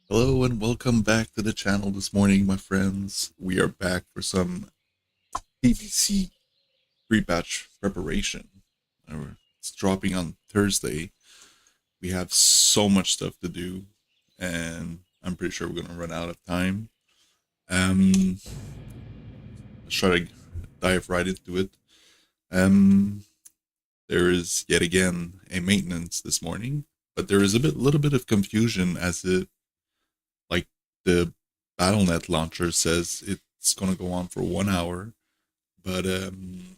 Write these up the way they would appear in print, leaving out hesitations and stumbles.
Hello and welcome back to the channel this morning, my friends. We are back for some PVC pre-patch preparation. It's dropping on Thursday. We have so much stuff to do, and I'm pretty sure we're gonna run out of time. Um, let's try to dive right into it. Um, there is yet again a maintenance this morning, but there is little bit of confusion as it like the BattleNet launcher says it's gonna go on for 1 hour, but on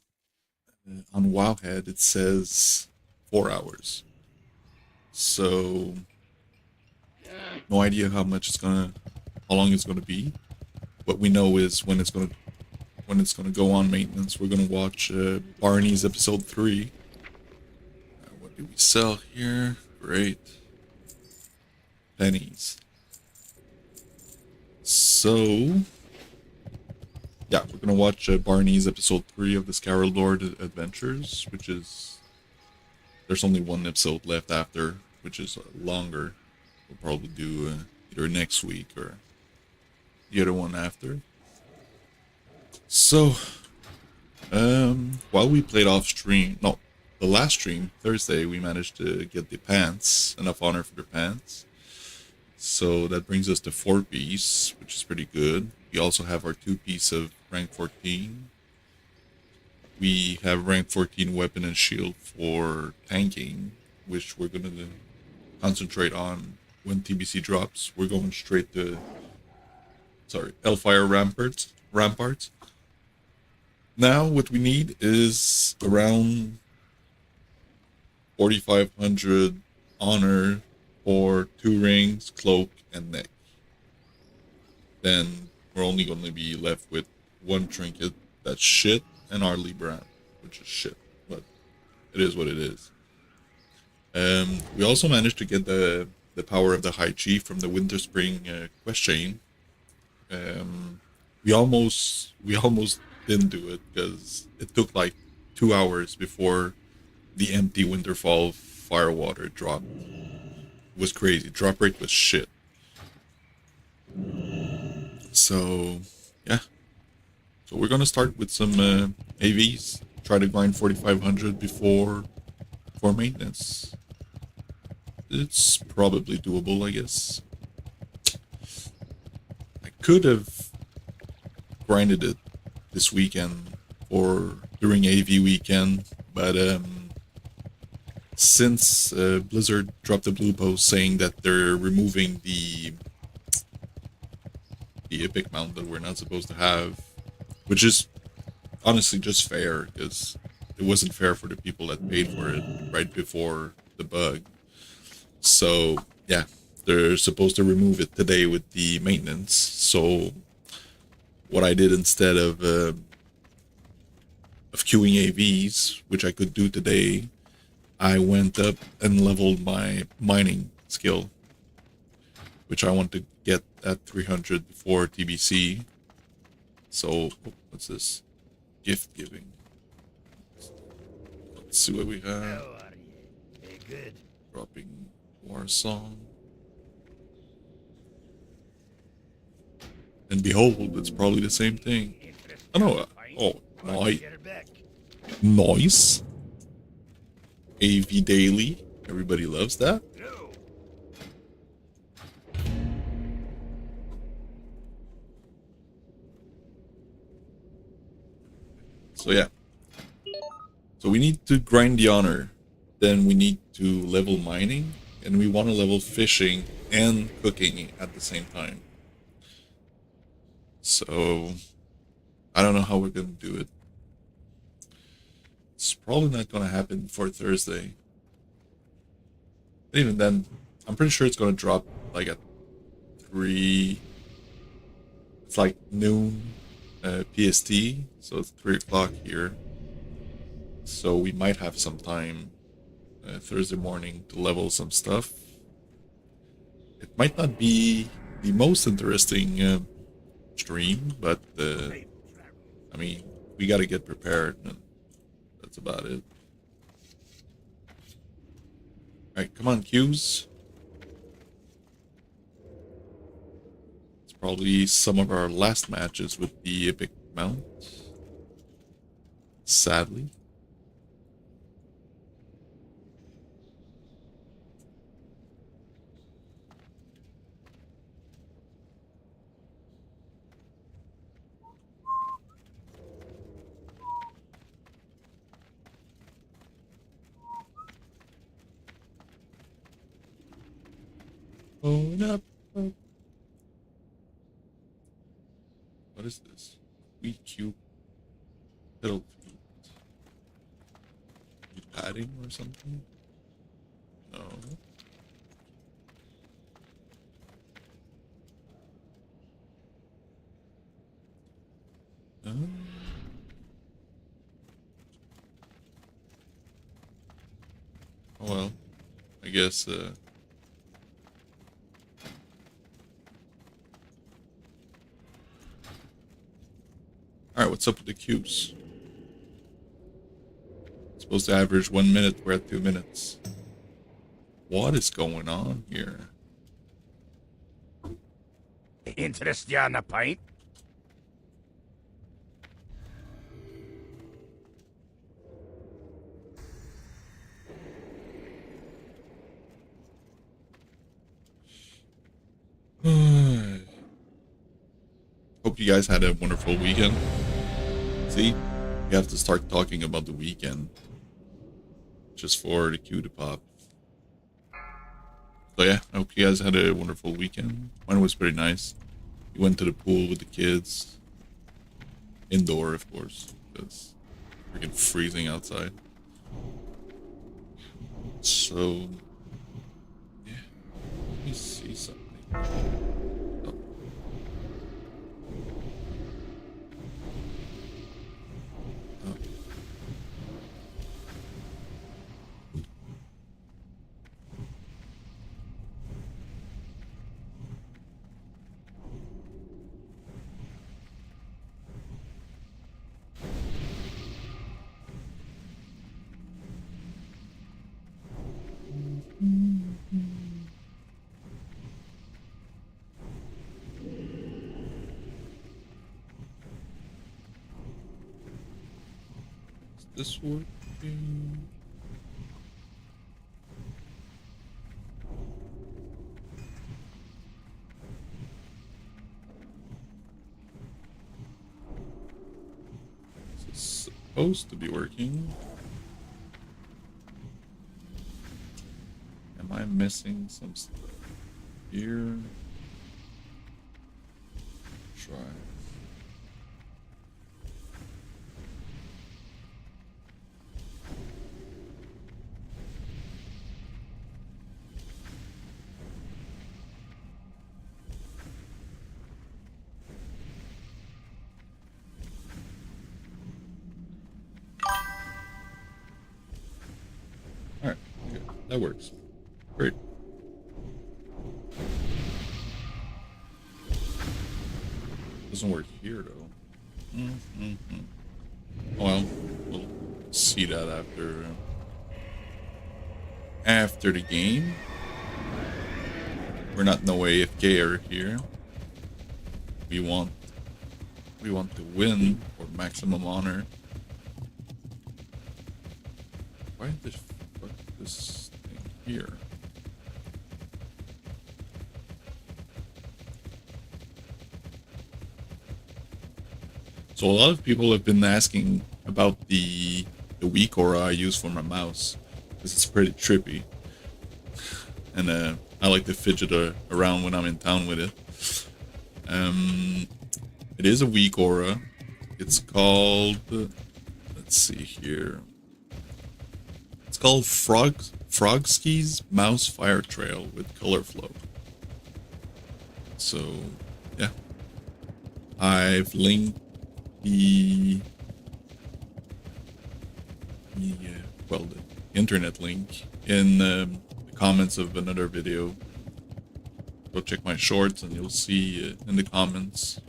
Wowhead it says 4 hours. So no idea how long it's gonna be. What we know is when it's gonna go on maintenance. We're gonna watch Barney's episode 3. What do we sell here? Great, pennies. So yeah, we're gonna watch Barney's episode 3 of the Scarab Lord Adventures, which is there's only one episode left after, which is longer. We'll probably do either next week or the other one after. So, while we played off stream, no, the last stream Thursday, we managed to get the pants, enough honor for the pants. So that brings us to 4 piece, which is pretty good. We also have our 2 piece of rank 14. We have rank 14 weapon and shield for tanking, which we're going to concentrate on when TBC drops. We're going straight to, Hellfire Ramparts. Now what we need is around 4,500 honor for 2 rings, cloak, and neck. Then we're only going to be left with 1 trinket that's shit, and our Libran, which is shit, but it is what it is. We also managed to get the power of the High Chief from the Winter Spring quest chain. We almost didn't do it because it took like 2 hours before the empty Winterfall Firewater dropped. It was crazy. Drop rate was shit. So yeah. So we're gonna start with some AVs. Try to grind 4,500 before maintenance. It's probably doable, I guess. I could have grinded it this weekend or during AV weekend, but since Blizzard dropped a blue post saying that they're removing the epic mount that we're not supposed to have, which is honestly just fair because it wasn't fair for the people that paid for it right before the bug. So yeah, they're supposed to remove it today with the maintenance. So what I did instead of queuing AVs, which I could do today, I went up and leveled my mining skill, which I want to get at 300 before TBC. So what's this? Gift giving. Let's see what we have. How are you? Hey, good. Dropping War Song. And behold, it's probably the same thing. Oh no, oh, nice. Nice. AV Daily. Everybody loves that. So yeah. So we need to grind the honor. Then we need to level mining. And we want to level fishing and cooking at the same time. So I don't know how we're going to do it. It's probably not going to happen before Thursday. But even then, I'm pretty sure it's going to drop like at 3. It's like noon PST, so it's 3 o'clock here. So we might have some time Thursday morning to level some stuff. It might not be the most interesting stream, but I mean, we got to get prepared, and that's about it. All right, come on, Q's. Probably some of our last matches with the epic mount. Sadly. Own up. What is this? Wheat cube. Little feet. Padding or something? No. Oh well. I guess alright, what's up with the cubes? It's supposed to average 1 minute, we're at 2 minutes. What is going on here? Interest ya in a pint? Hope you guys had a wonderful weekend. See, you have to start talking about the weekend just for the queue to pop. So yeah, I hope you guys had a wonderful weekend. Mine was pretty nice. We went to the pool with the kids. Indoor, of course, because it's freaking freezing outside. So, yeah, let me see something. Oh. Oh. Is this working? This is supposed to be working. Am I missing some stuff here? Try. Alright, good. That works. Great. Doesn't work here though. Well, we'll see that after the game. We're not no AFK here. We want to win for maximum honor. Why the fuck this thing here? So a lot of people have been asking about the weak aura I use for my mouse, because it's pretty trippy, and I like to fidget around when I'm in town with it. It is a weak aura. It's called, let's see here. It's called Frogski's Mouse Fire Trail with Color Flow. So yeah, I've linked the internet link in the comments of another video. Go check my shorts and you'll see in the comments.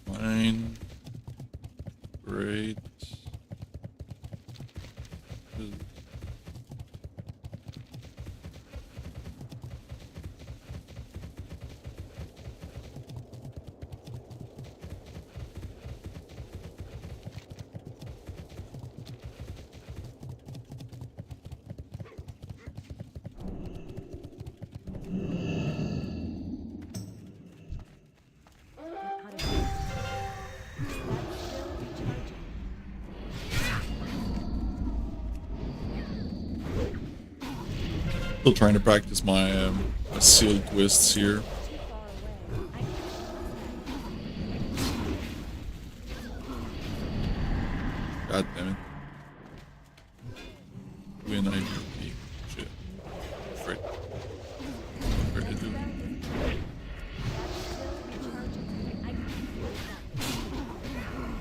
Fine. Great. Still trying to practice my seal twists here. God damn it. Win IPP. Shit. Right. What to do?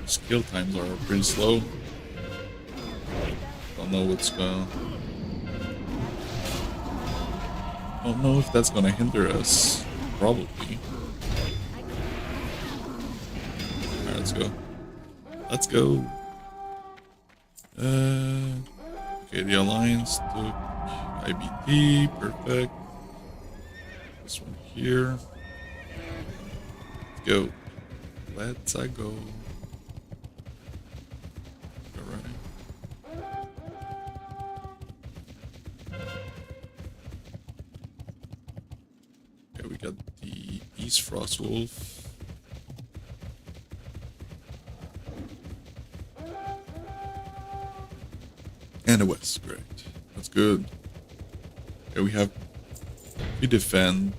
Skill times are pretty slow. Don't know what's going. Don't know if that's gonna hinder us. Probably. Alright, let's go. Let's go. Okay, the alliance took IBT, perfect. This one here. Let's go. Let's go. Alright. Okay, we got the East Frost Wolf. And a West, great. That's good. Okay, we defend.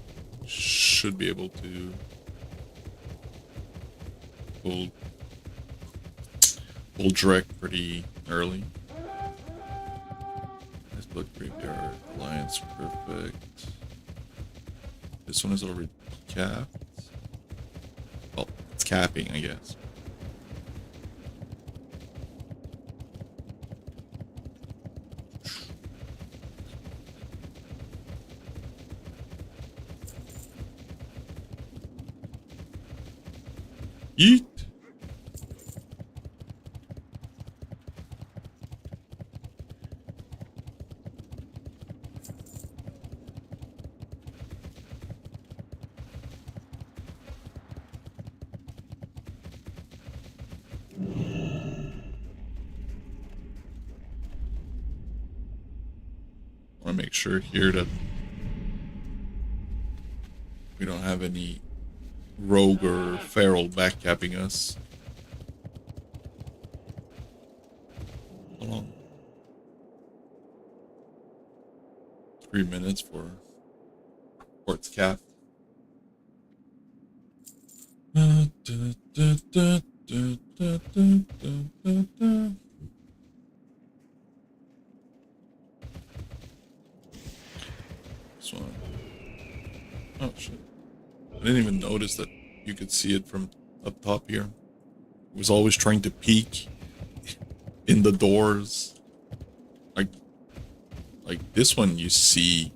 Should be able to hold direct pretty early. Let's put Graveyard Alliance, perfect. This one is already capped. Well, it's capping, I guess. Yeet! I want to make sure here that we don't have any rogue or feral backcapping us. How long? 3 minutes for it's capped. This one. Oh shit. I didn't even notice that you could see it from up top here. It was always trying to peek in the doors. Like this one you see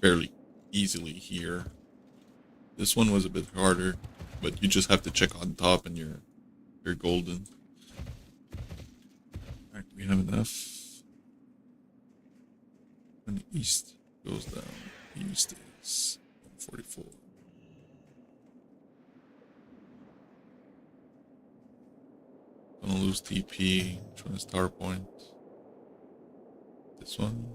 fairly easily here. This one was a bit harder, but you just have to check on top and you're golden. Alright, do we have enough? When the east goes down, east is 144. Gonna lose TP. Which one is Tower Point? This one.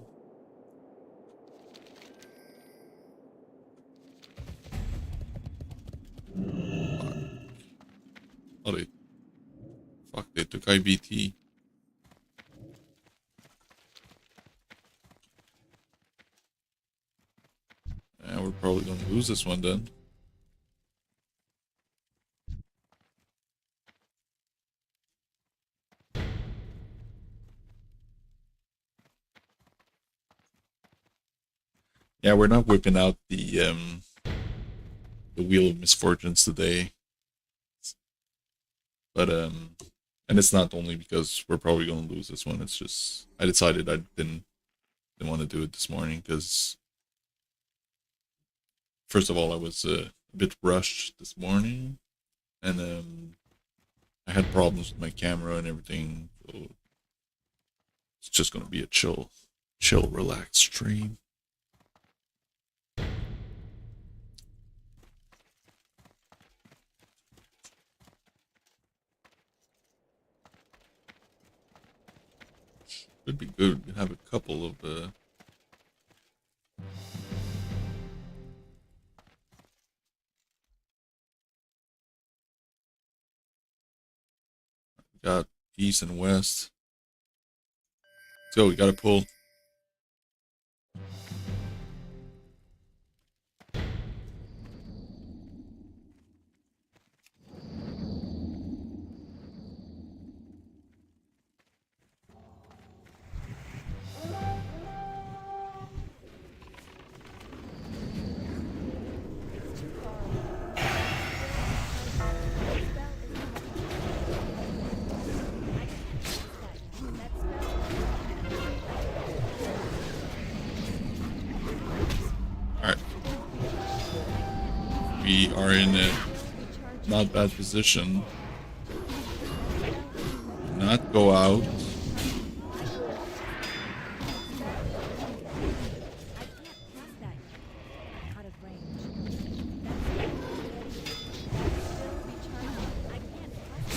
Oh, they took IBT. Yeah, we're probably gonna lose this one then. Yeah, we're not whipping out the Wheel of Misfortunes today. But and it's not only because we're probably gonna lose this one, it's just I decided I didn't want to do it this morning because first of all I was a bit rushed this morning, and I had problems with my camera and everything, so it's just gonna be a chill, relaxed stream. Should be good. We have a couple of got east and west. Let's go. We got to pull. we are in a not bad position. Do not go out.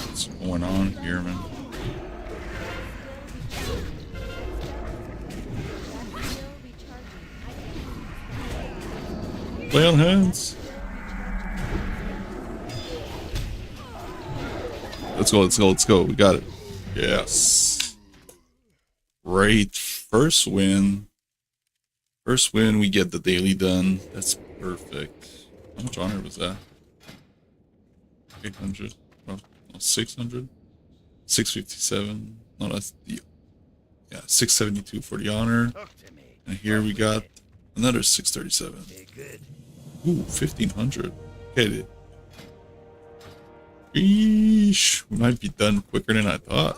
What's going on here, man? Play on hands. Let's go, let's go, let's go. We got it. Yes. Great. First win. First win, we get the daily done. That's perfect. How much honor was that? 800? Oh, 600? 657? No, that's the... Yeah, 672 for the honor. And here we got another 637. Ooh, 1500. Okay. Eesh. We might be done quicker than I thought.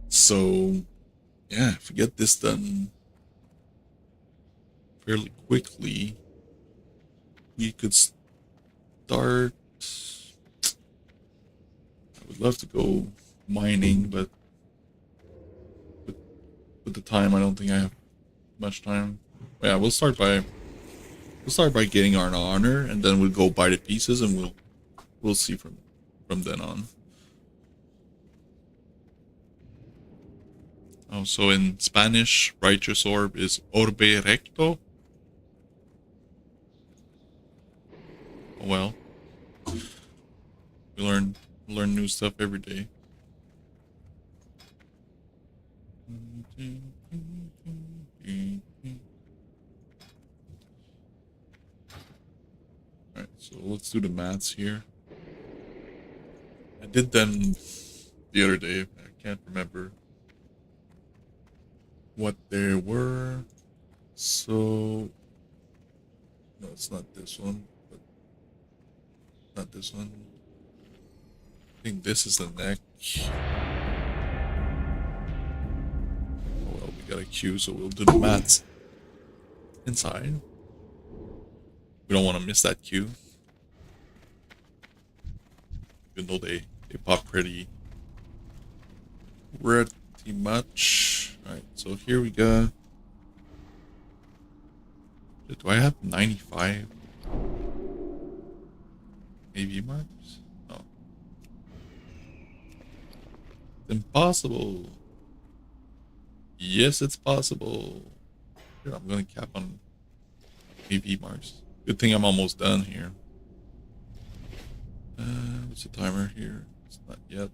So, yeah, if we get this done fairly quickly, we could start. I would love to go mining, but with the time, I don't think I have much time. But yeah, we'll start by getting our honor, and then we'll go buy the pieces, and we'll see from then on. Oh, so in Spanish, righteous orb is orbe recto. Oh well. We learn new stuff every day. Alright, so let's do the maths here. I did them the other day. I can't remember what they were. So no, it's not this one, but not this one. I think this is the neck. Oh well, we got a Q, so we'll do the maths inside. We don't want to miss that Q, even though they pop pretty much. Alright, so here we go. Do I have 95 AV marks? No. It's impossible. Yes, it's possible. Here, I'm gonna cap on AV marks. Good thing I'm almost done here. What's the timer here? It's not yet.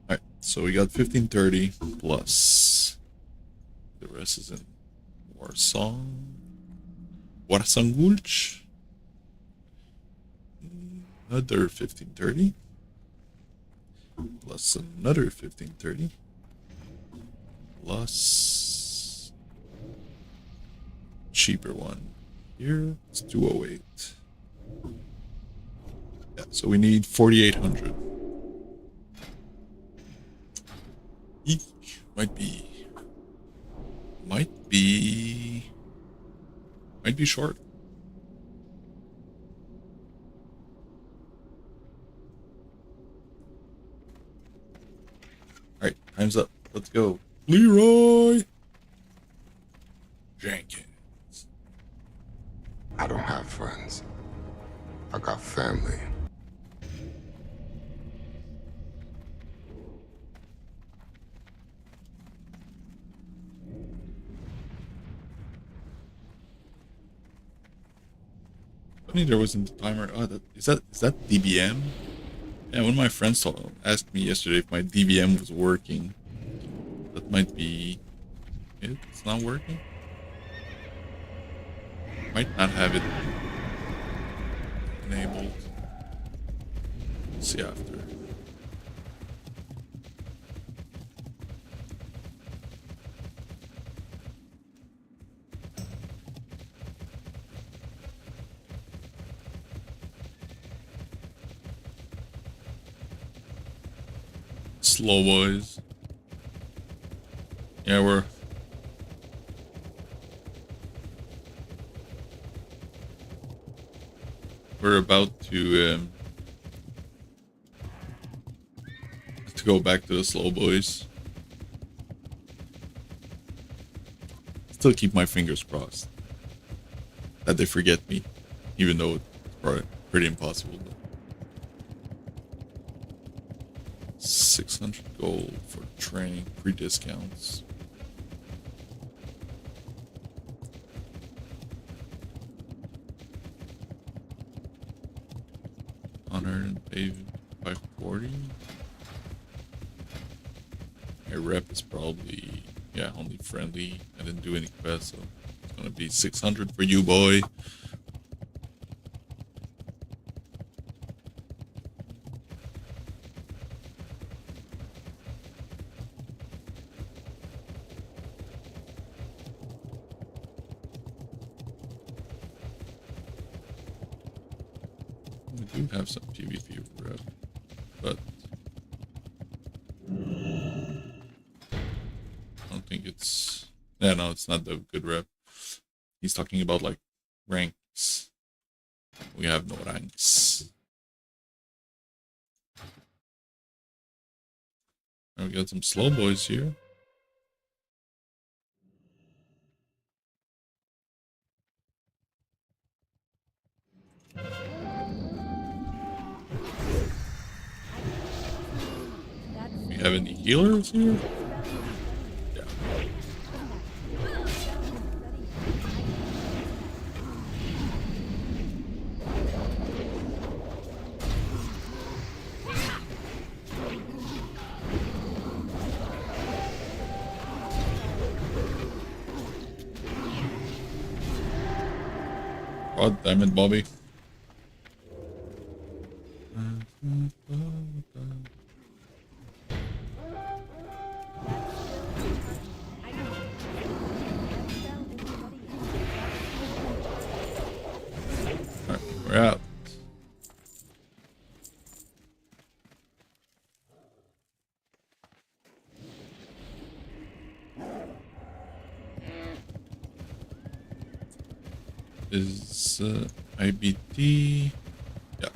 Alright, so we got 1530 plus. The rest is in Warsaw. Warsangulch. Another 1530. Plus another 1530. Plus cheaper one. Here it's 208. Yeah, so we need 4,800. Eek. Might be short. Alright, time's up. Let's go. Leroy Jenkins. I don't have friends. I got family. Funny there wasn't a timer. Oh, is that DBM? Yeah, one of my friends asked me yesterday if my DBM was working. That might be it. It's not working. Might not have it enabled. Let's see after. Slow boys. Yeah, about to go back to the slow boys. Still keep my fingers crossed that they forget me, even though it's probably pretty impossible. But 600 gold for training, pre-discounts. And pay 540. My rep is probably, yeah, only friendly. I didn't do any quests, so it's gonna be 600 for you, boy. We do have some PvP rep, but I don't think it's... Yeah, no, it's not the good rep. He's talking about, like, ranks. We have no ranks. And we got some slow boys here. We have any healers here? Yeah. God damn it, Bobby. Alright, we're out. Is IBT? Yeah.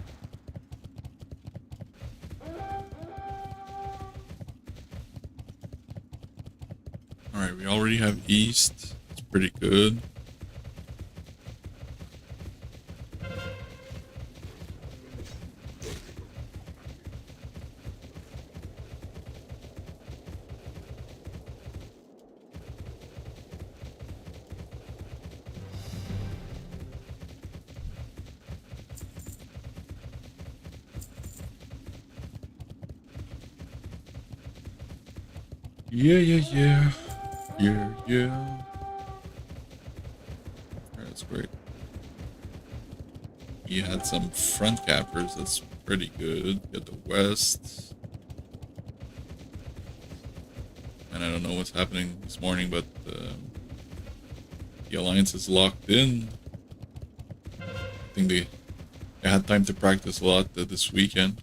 Alright, we already have East. It's pretty good. Yeah. Alright, that's great. He had some front cappers, that's pretty good. Got the West. And I don't know what's happening this morning, but the Alliance is locked in. I think they had time to practice a lot this weekend.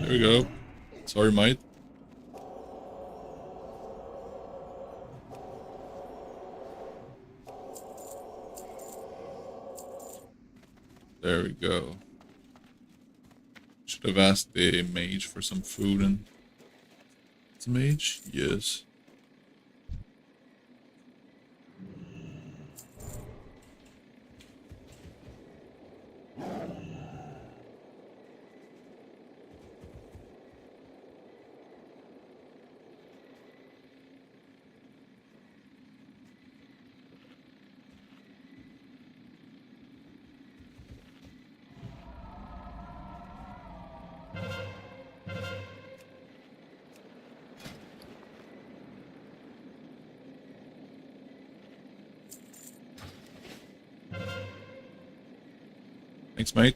There we go. Sorry, mate. There we go. Should have asked the mage for some food and... It's a mage? Yes. Thanks, mate.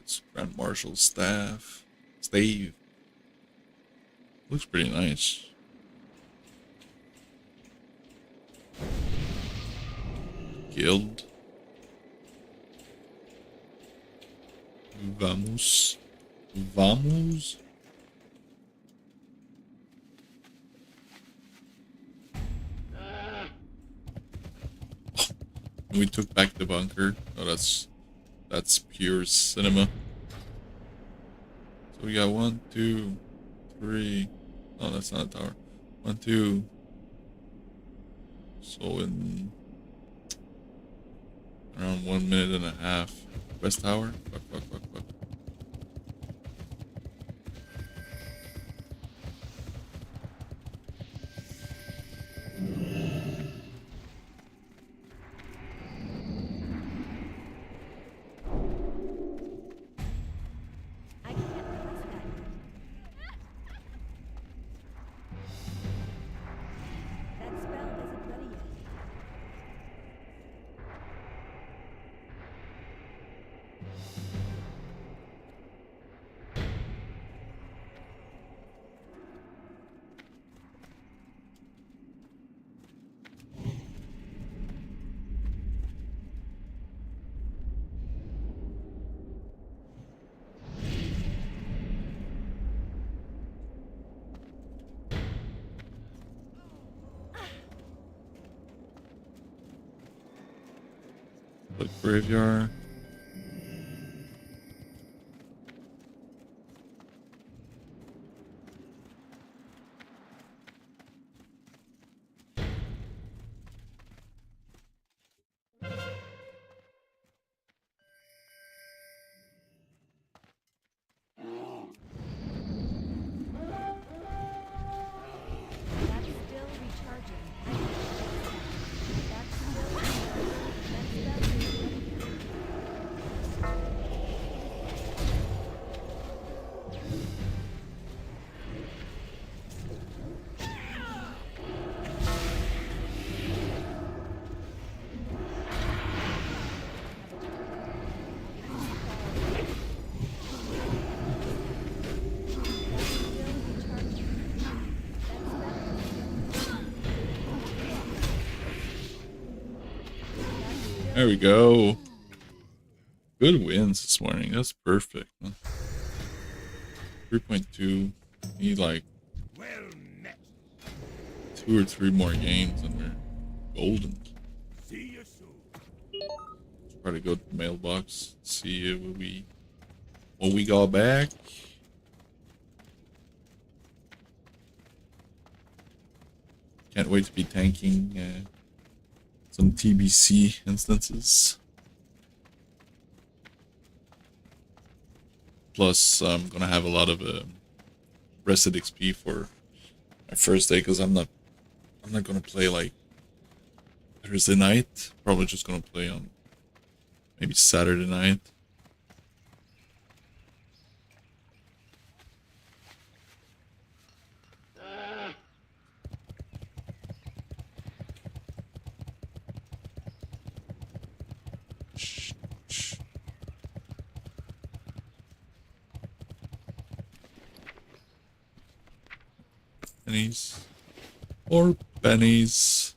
It's Grand Marshal's staff. Stave. Looks pretty nice. guild. Vamos. Vamos. We took back the bunker. Oh, that's pure cinema. So we got 1, 2, 3. No, that's not a tower. 1, 2. So in around 1 minute and a half. West tower. Fuck, fuck, fuck, fuck. Look, graveyard. There we go. Good wins this morning. That's perfect. 3.2. Need like Well met. 2 or 3 more games and we're golden. See you soon. Let's try to go to the mailbox. See what we got back. Can't wait to be tanking some TBC instances. Plus, I'm gonna have a lot of rested XP for my first day because I'm not gonna play like Thursday night. Probably just gonna play on maybe Saturday night. Pennies or pennies.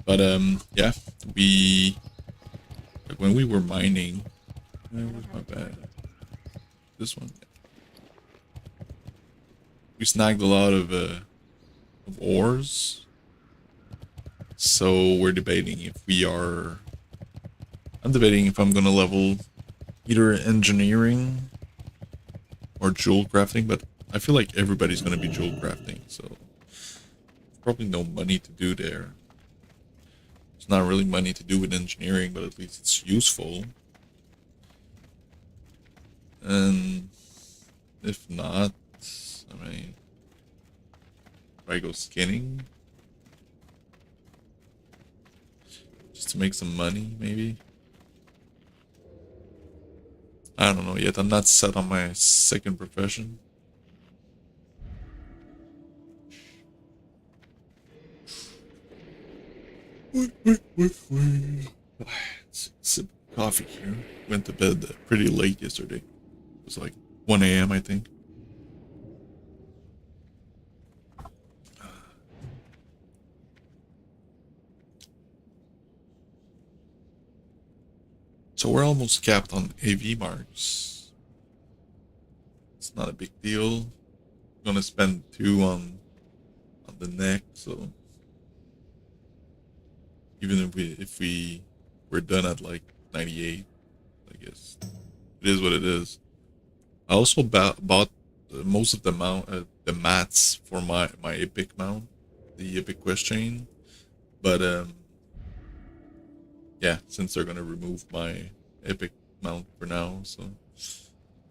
But yeah, like when we were mining, where's my bad? This one. We snagged a lot of ores. So we're debating if I'm debating if I'm gonna level either engineering or jewel crafting, but I feel like everybody's gonna be jewel crafting, so probably no money to do there. It's not really money to do with engineering, but at least it's useful. And if not, I mean, I go skinning just to make some money, maybe. I don't know yet. I'm not set on my second profession. Sip coffee here. Went to bed pretty late yesterday. It was like 1 a.m. I think. So we're almost capped on AV marks. It's not a big deal. I'm gonna spend 2 on the neck, so even if we we're done at like 98, I guess it is what it is. I also bought most of the mats for my epic mount, the epic quest chain, but yeah, since they're gonna remove my epic mount for now, so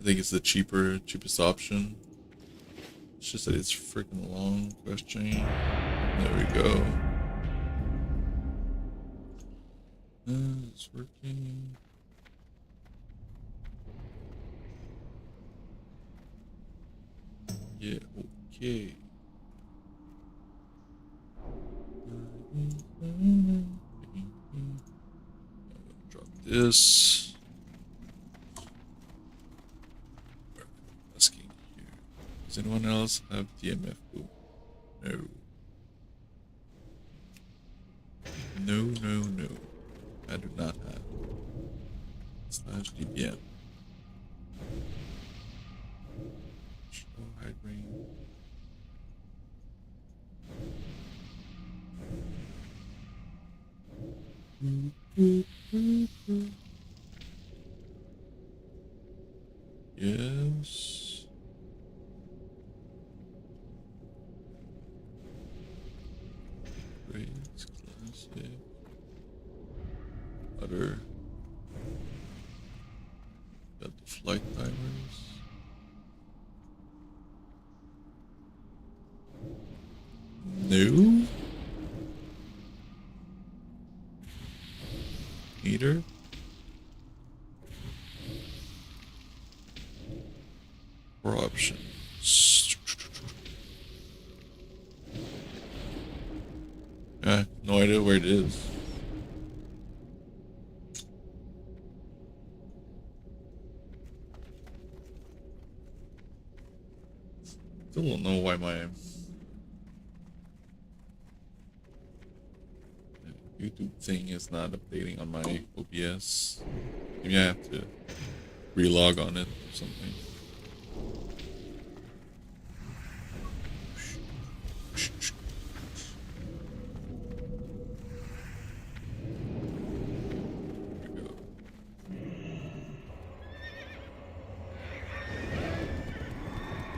I think it's the cheapest option. It's just that it's freaking long quest chain. There we go. It's working. Yeah, okay. Drop this. Asking here. Does anyone else have DMF boom? No. No. I do not have. Slash DPM. Show hide range. Yes. Great. Classic. Other. Got the flight timers. No. Meter. Or options. No idea where it is. Still don't know why my YouTube thing is not updating on my OBS. Maybe I have to relog on it or something.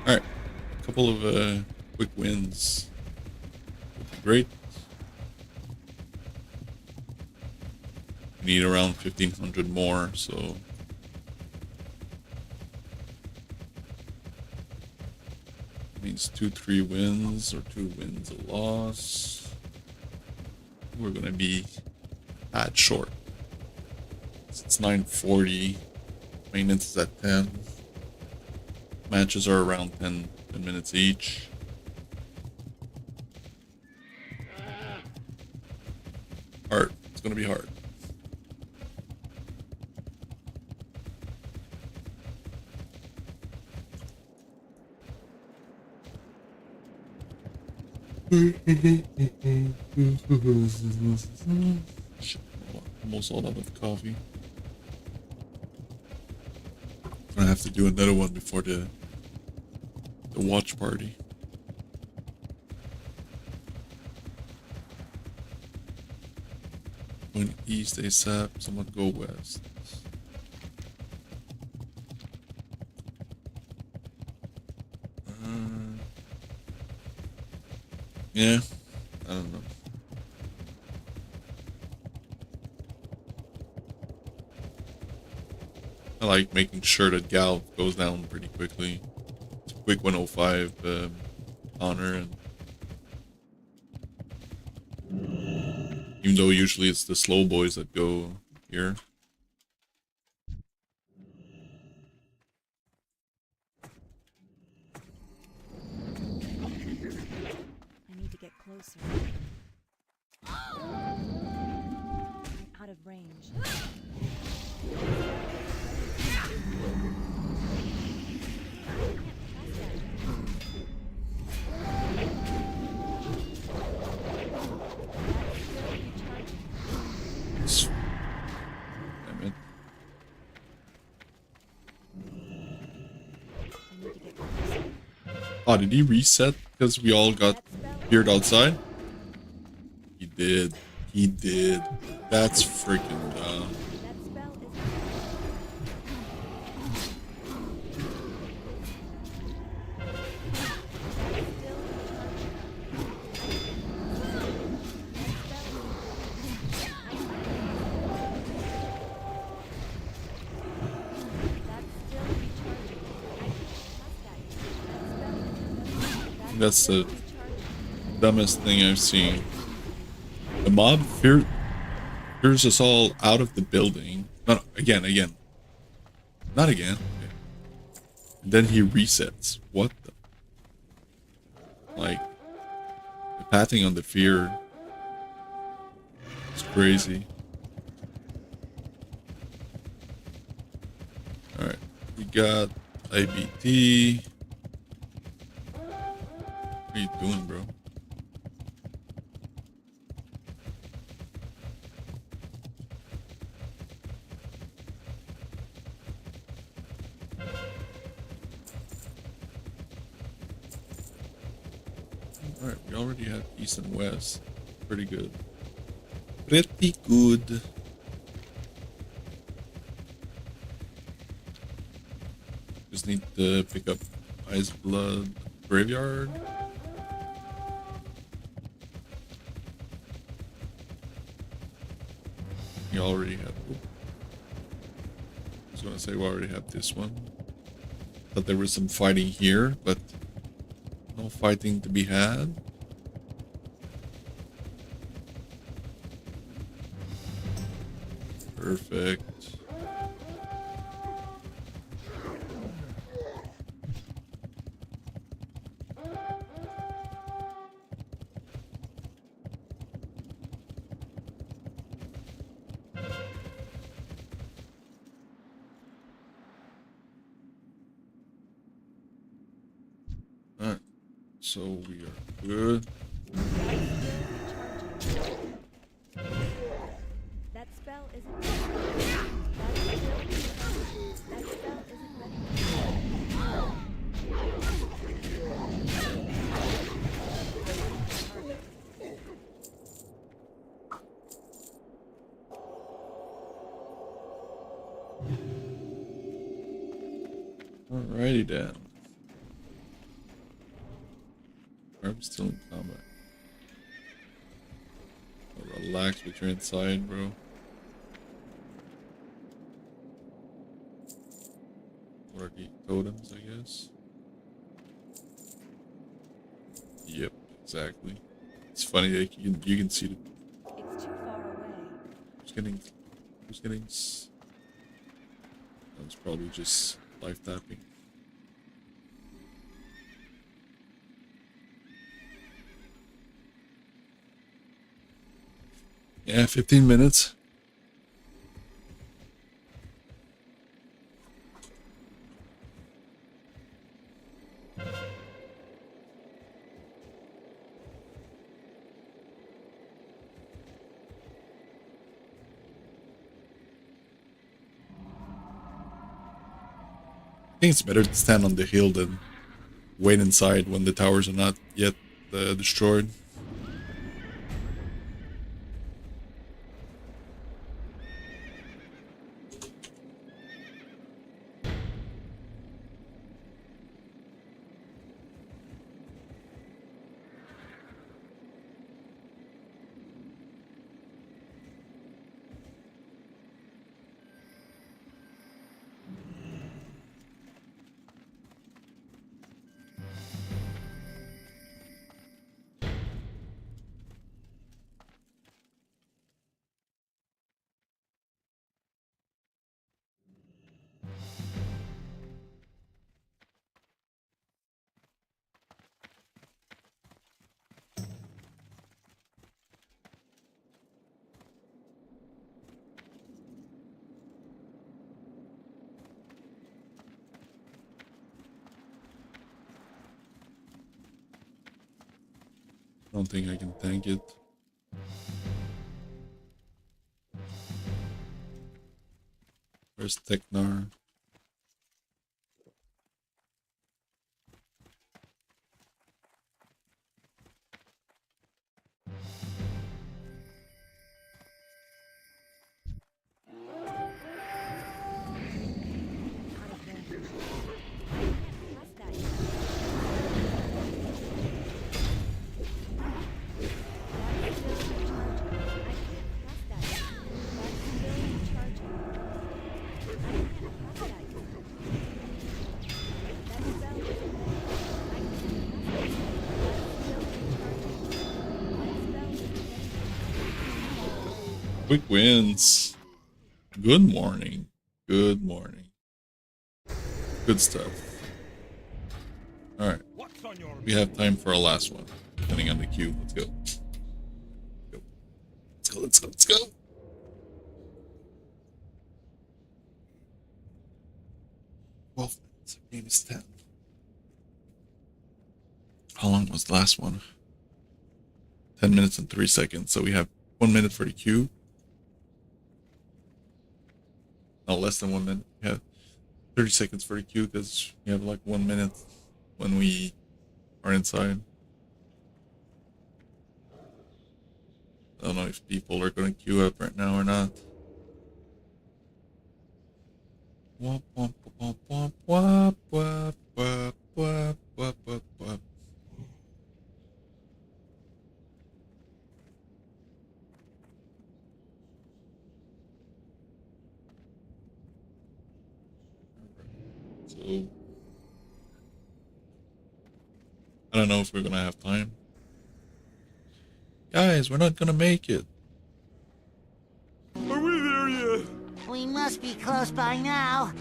Alright, a couple of quick wins. Great. We need around 1,500 more, so it means 2-3 wins or 2 wins a loss. We're gonna be at short. It's 9:40. Maintenance is at 10. Matches are around 10 minutes each. Hard. It's gonna be hard. Shit, almost all out of coffee. I have to do another one before the watch party. Going east ASAP, someone go west. Yeah, I don't know. I like making sure that Gal goes down pretty quickly. It's a quick 105 honor, and even though usually it's the slow boys that go here. I need to get closer. I'm out of range. Damn it. Oh, did he reset because we all got appeared outside? He did. He did. That's freaking dumb. That spell is That's the dumbest thing I've seen. The mob fears us all out of the building. No, again. Not again. Okay. And then he resets. What the? Like, the pathing on the fear is crazy. Alright, we got IBT. What are you doing, bro? Alright, we already have east and west. Pretty good. Pretty good. Just need to pick up Ice Blood Graveyard. You already have. I was gonna say we already have this one. Thought there was some fighting here, but no fighting to be had. Perfect. Alright, so we are good. that spell isn't that spell isn't ready. Alrighty then. I'm still in combat. Relax with your inside, bro. What are the totems, I guess? Yep, exactly. It's funny that you can see the. It's too far away. Who's getting? That was probably just life tapping. Yeah, 15 minutes. I think it's better to stand on the hill than wait inside when the towers are not yet destroyed. I don't think I can tank it. Where's Teknar? Quick wins. Good morning. Good morning. Good stuff. Alright. What's on your We have time for a last one. Depending on the queue. Let's go. Go. Let's go, let's go, let's go. 12 minutes. Game is 10. How long was the last one? 10 minutes and 3 seconds. So we have 1 minute for the queue. No, less than 1 minute. We have 30 seconds for the queue because we have like 1 minute when we are inside. I don't know if people are going to queue up right now or not. Wop, wop, wop, wop, wop, wop, wop, wop, wop, wop, wop. So, I don't know if we're going to have time. Guys, we're not going to make it. Are we there yet? We must be close by now.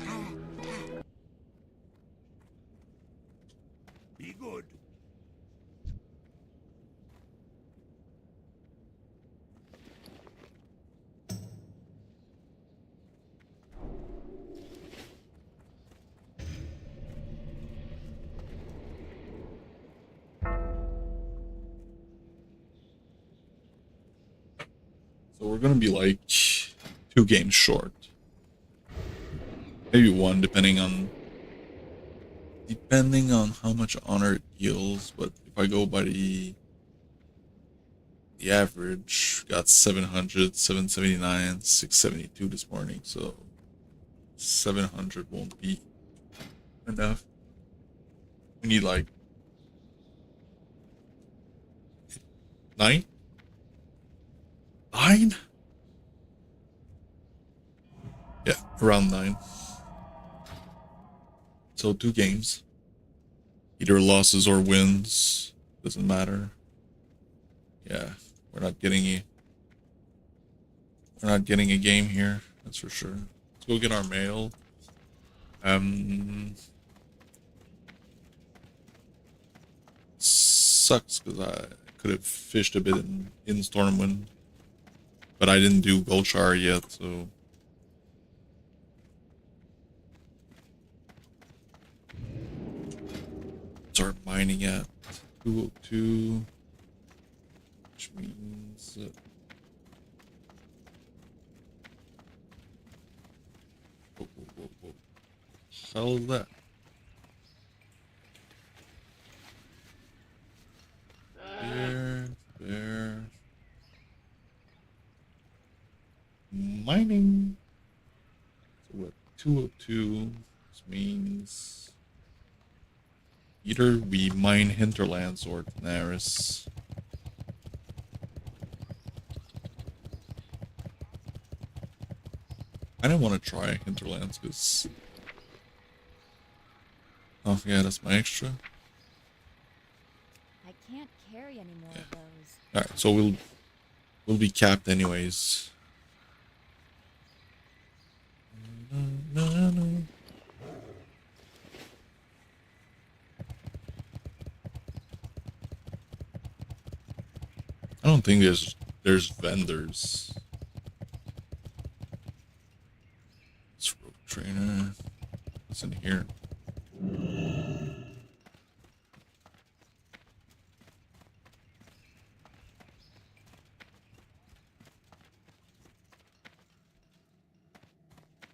Be good. So we're going to be like 2 games short. Maybe 1 depending on how much honor it yields, but if I go by the average, got 700, 779, 672 this morning, so 700 won't be enough. We need like 9? 9? Yeah, around 9. So 2 games. Either losses or wins. Doesn't matter. Yeah, we're not getting a game here, that's for sure. Let's go get our mail. Sucks because I could have fished a bit in Stormwind. But I didn't do Goldshire yet, so start mining at 202, which means whoa, whoa, whoa, whoa. Hell is that? There. Mining. So we're at 202, which means either we mine Hinterlands or Daenerys. I didn't want to try Hinterlands because... Oh yeah, that's my extra. I can't carry any more of those. Alright, so we'll be capped anyways. I don't think there's vendors. It's rope trainer. What's in here?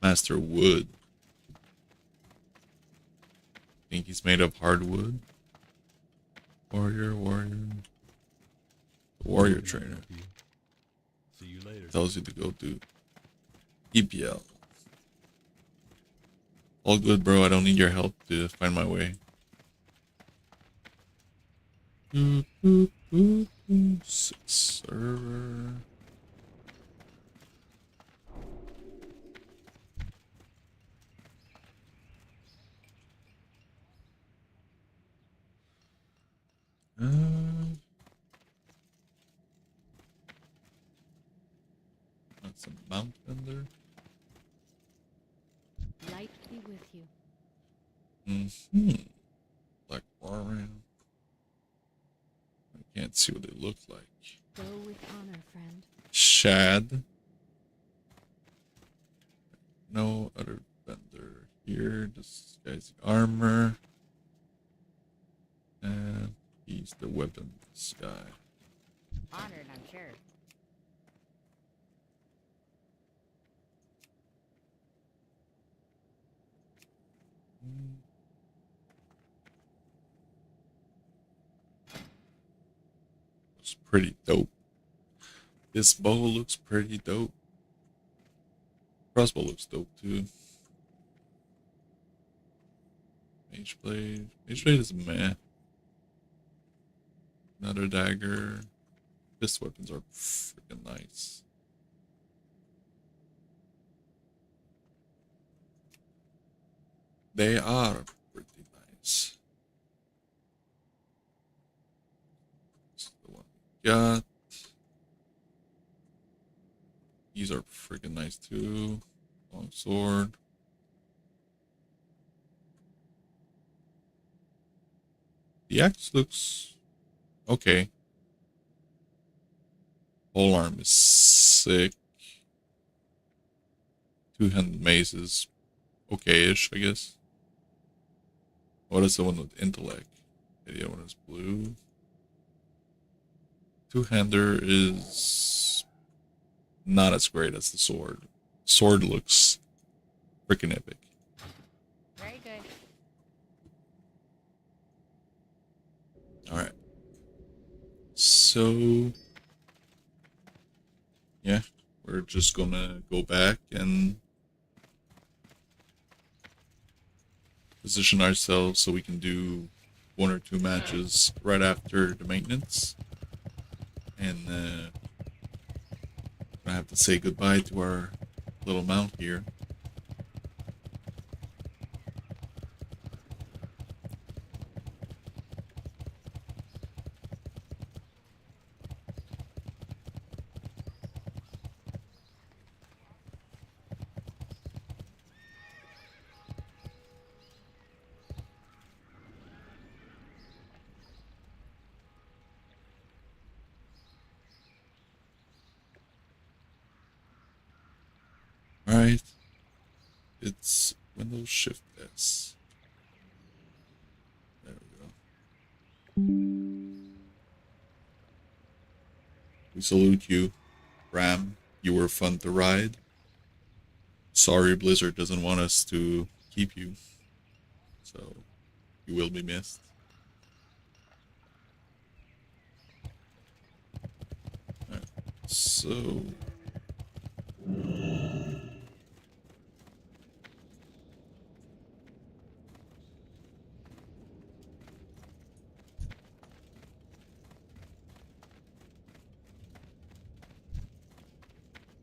Master wood. Think he's made of hardwood. Warrior. Warrior trainer. See you later. Tells you to go do EPL. All good, bro. I don't need your help to find my way. Server. Some mount vendor. Light be with you. Black warrior. I can't see what they look like. Go with honor, friend. Shad. No other vendor here. This guy's the armor. And he's the weapons guy. Honored, I'm sure. It's pretty dope. This bow looks pretty dope. Crossbow looks dope too. Mage blade. Mage blade is meh. Another dagger. Fist weapons are freaking nice. They are pretty nice. That's the one we got. These are freaking nice too. Long sword. The axe looks okay. Pole arm is sick. Two-handed mace is okay-ish, I guess. What is the one with intellect? The other one is blue. Two-hander is not as great as the sword. Sword looks freaking epic. Very good. Alright. So, yeah, we're just gonna go back and position ourselves so we can do 1 or 2 matches right after the maintenance. And I have to say goodbye to our little mount here. Alright. It's Windows Shift S. There we go. We salute you, Ram. You were fun to ride. Sorry Blizzard doesn't want us to keep you. So, you will be missed. Alright. So...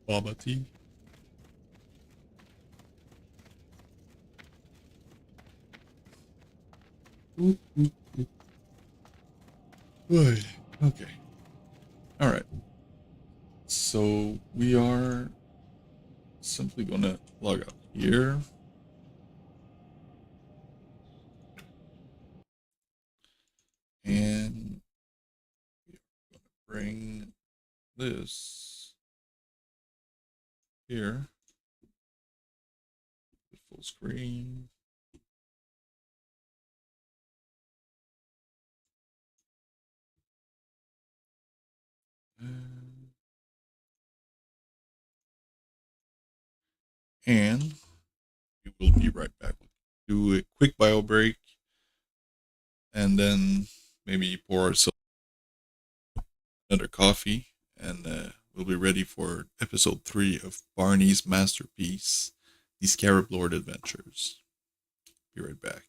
Baba tea. Good. Okay. All right. So we are simply going to log out here. And we're going to bring this here. Full screen. And we will be right back. Do a quick bio break. And then maybe pour ourselves another coffee. And we'll be ready for episode 3 of Barney's masterpiece, The Scarab Lord Adventures. Be right back.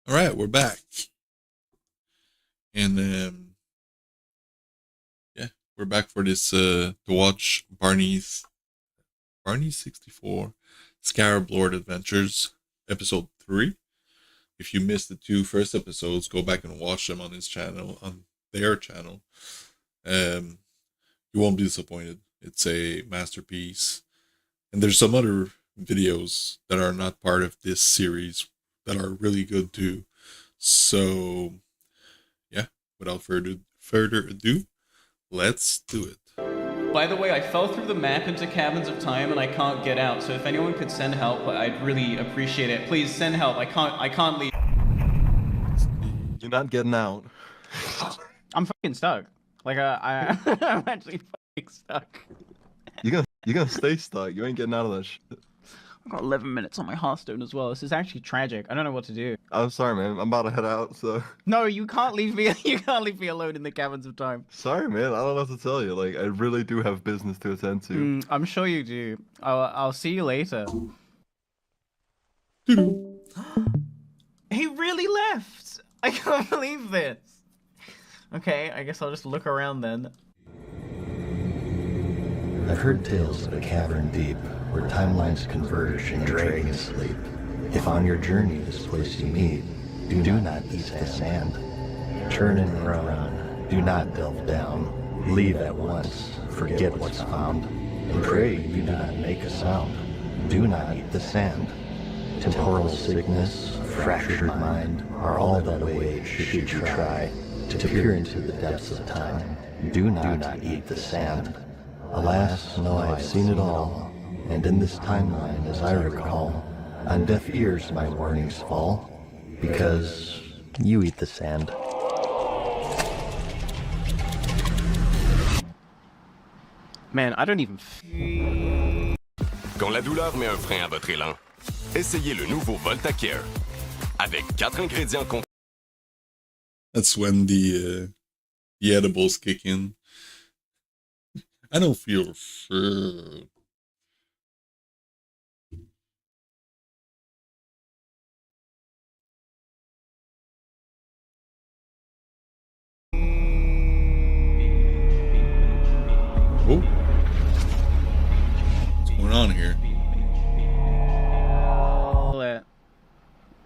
All right, we're back. And yeah, we're back for this to watch Barney 64 Scarab Lord Adventures episode 3. If you missed the 2 first episodes, go back and watch them on his channel, on their channel. You won't be disappointed. It's a masterpiece. And there's some other videos that are not part of this series that are really good too. So yeah, without further ado, let's do it. By the way, I fell through the map into Caverns of Time and I can't get out. So if anyone could send help, I'd really appreciate it. Please send help. I can't leave. You're not getting out. I'm fucking stuck. Like I'm actually fucking stuck. You're gonna stay stuck. You ain't getting out of that shit. I've got 11 minutes on my Hearthstone as well. This is actually tragic. I don't know what to do. I'm sorry, man. I'm about to head out, so. No, you can't leave me. You can't leave me alone in the Caverns of Time. Sorry, man. I don't know what to tell you. Like, I really do have business to attend to. I'm sure you do. I'll see you later. He really left. I can't believe this. Okay, I guess I'll just look around then. I've heard tales of a cavern deep, where timelines converge and dragons sleep. If on your journey this place you meet, do not eat the sand. Turn and around, do not delve down. Leave at once, forget what's found. And pray you do not make a sound. Do not eat the sand. Temporal sickness, fractured mind, are all that await should you try to peer into the depths of time. Do not eat the sand. Alas, no, I've seen it all, and in this timeline, as I recall, on deaf ears my warnings fall, because you eat the sand. Man, I don't even. Quand la douleur met un frein à votre élan, essayez le nouveau Voltacare. Avec 4 ingrédients complets. That's when the edibles kick in. I don't feel sure. Oh. What's going on here?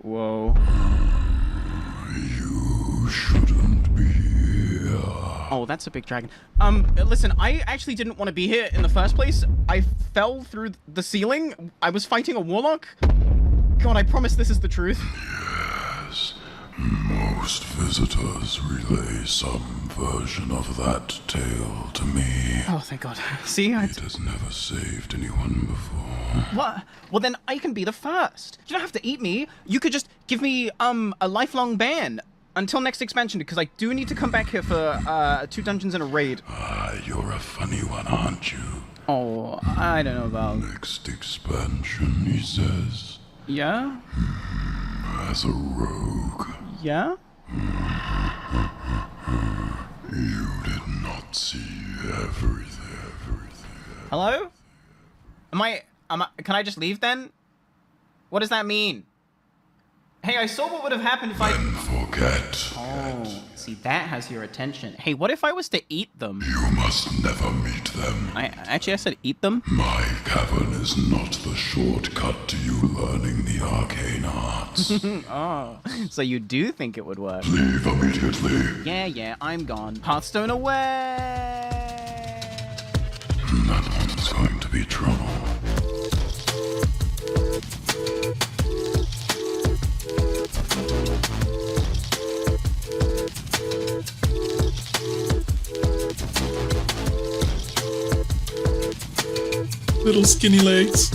Whoa. You shouldn't be here. Oh, that's a big dragon. Listen, I actually didn't want to be here in the first place. I fell through the ceiling. I was fighting a warlock. God, I promise this is the truth. Yes, most visitors relay some version of that tale to me. Oh, thank God. See, It has never saved anyone before. What? Well, then I can be the first. You don't have to eat me. You could just give me, a lifelong ban. Until next expansion, because I do need to come back here for 2 dungeons and a raid. You're a funny one, aren't you? Oh, I don't know about... Next expansion, he says. Yeah? As a rogue. Yeah? You did not see everything. Hello? Can I just leave then? What does that mean? Hey, I saw what would have happened if I... Then forget. Oh, see, that has your attention. Hey, what if I was to eat them? You must never meet them. I said eat them? My cavern is not the shortcut to you learning the arcane arts. Oh, so you do think it would work? Leave immediately. Yeah, I'm gone. Hearthstone away! That one's going to be trouble. Little skinny legs.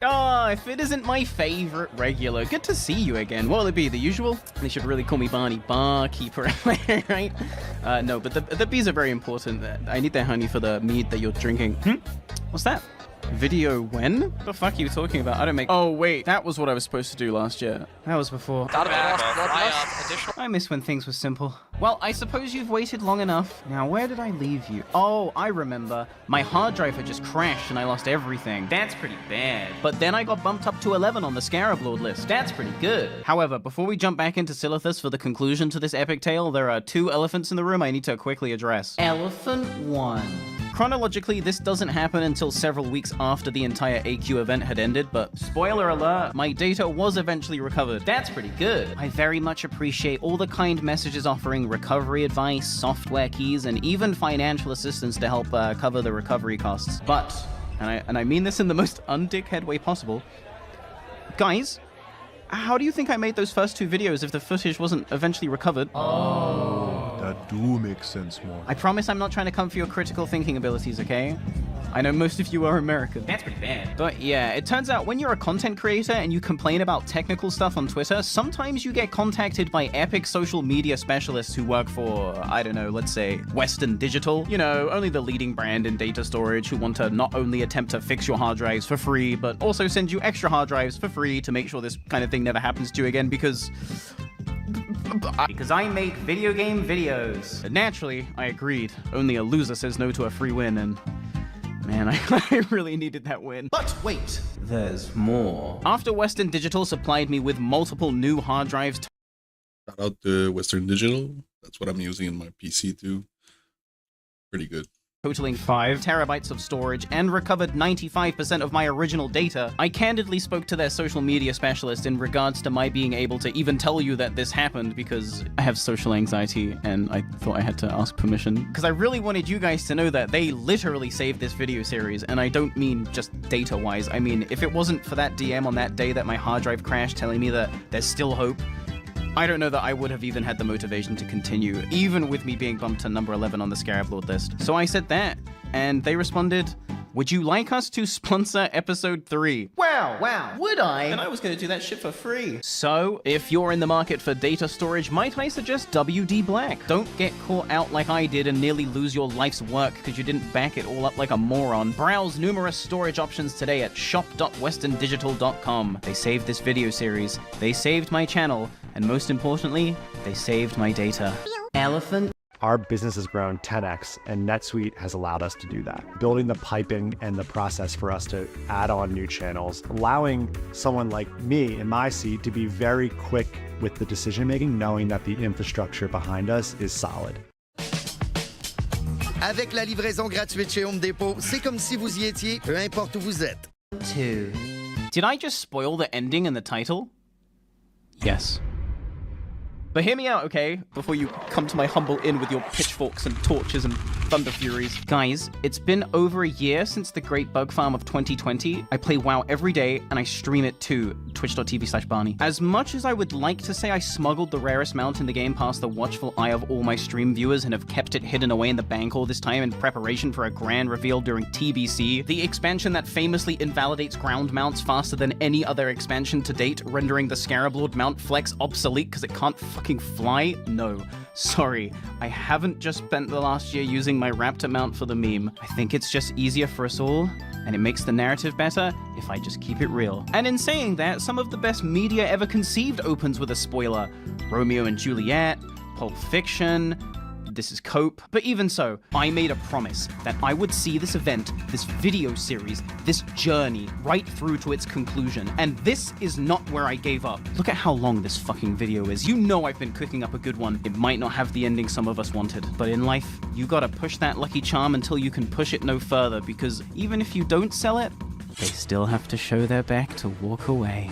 Oh, if it isn't my favorite regular, good to see you again. What'll it be, the usual? They should really call me Barney, barkeeper, right? No, but the bees are very important. I need their honey for the mead that you're drinking. What's that? Video when? What the fuck are you talking about? I don't make... Oh, wait. That was what I was supposed to do last year. That was before. I miss when things were simple. Well, I suppose you've waited long enough. Now, where did I leave you? Oh, I remember. My hard drive had just crashed and I lost everything. That's pretty bad. But then I got bumped up to 11 on the Scarab Lord list. That's pretty good. However, before we jump back into Silithus for the conclusion to this epic tale, there are 2 elephants in the room I need to quickly address. Elephant 1. Chronologically, this doesn't happen until several weeks after the entire AQ event had ended, but spoiler alert, my data was eventually recovered. That's pretty good. I very much appreciate all the kind messages offering recovery advice, software keys, and even financial assistance to help cover the recovery costs. But, and I mean this in the most undickhead way possible, guys, how do you think I made those first 2 videos if the footage wasn't eventually recovered? That do make sense more. I promise I'm not trying to come for your critical thinking abilities, okay? I know most of you are American. That's pretty bad. But yeah, it turns out when you're a content creator and you complain about technical stuff on Twitter, sometimes you get contacted by epic social media specialists who work for, I don't know, let's say Western Digital. You know, only the leading brand in data storage who want to not only attempt to fix your hard drives for free, but also send you extra hard drives for free to make sure this kind of thing never happens to you again because I make video game videos. Naturally, I agreed. Only a loser says no to a free win, and man, I really needed that win. But wait, there's more. After Western Digital supplied me with multiple new hard drives... Shout out to Western Digital. That's what I'm using in my PC too. Pretty good. Totaling 5 terabytes of storage and recovered 95% of my original data, I candidly spoke to their social media specialist in regards to my being able to even tell you that this happened because I have social anxiety and I thought I had to ask permission. Because I really wanted you guys to know that they literally saved this video series, and I don't mean just data-wise. I mean, if it wasn't for that DM on that day that my hard drive crashed telling me that there's still hope, I don't know that I would have even had the motivation to continue, even with me being bumped to number 11 on the Scarab Lord list. So I said that, and they responded, would you like us to sponsor episode 3? Wow, would I? And I was gonna do that shit for free. So, if you're in the market for data storage, might I suggest WD Black? Don't get caught out like I did and nearly lose your life's work because you didn't back it all up like a moron. Browse numerous storage options today at shop.westerndigital.com. They saved this video series, they saved my channel, and most importantly, they saved my data. Elephant. Our business has grown 10x, and NetSuite has allowed us to do that. Building the piping and the process for us to add on new channels, allowing someone like me in my seat to be very quick with the decision making, knowing that the infrastructure behind us is solid. Avec la livraison gratuite chez Home Depot, c'est comme si vous y étiez, peu importe où vous êtes. 2. Did I just spoil the ending and the title? Yes. But hear me out, okay? Before you come to my humble inn with your pitchforks and torches and thunder furies. Guys, it's been over a year since the Great Bug Farm of 2020. I play WoW every day, and I stream it too, twitch.tv/Barny. As much as I would like to say I smuggled the rarest mount in the game past the watchful eye of all my stream viewers and have kept it hidden away in the bank all this time in preparation for a grand reveal during TBC, the expansion that famously invalidates ground mounts faster than any other expansion to date, rendering the Scarab Lord mount flex obsolete because it can't fucking fly? No. Sorry, I haven't just spent the last year using my raptor mount for the meme. I think it's just easier for us all, and it makes the narrative better if I just keep it real. And in saying that, some of the best media ever conceived opens with a spoiler. Romeo and Juliet, Pulp Fiction, This Is Cope. But even so, I made a promise that I would see this event, this video series, this journey right through to its conclusion. And this is not where I gave up. Look at how long this fucking video is. You know I've been cooking up a good one. It might not have the ending some of us wanted, but in life, you gotta push that lucky charm until you can push it no further, because even if you don't sell it, they still have to show their back to walk away.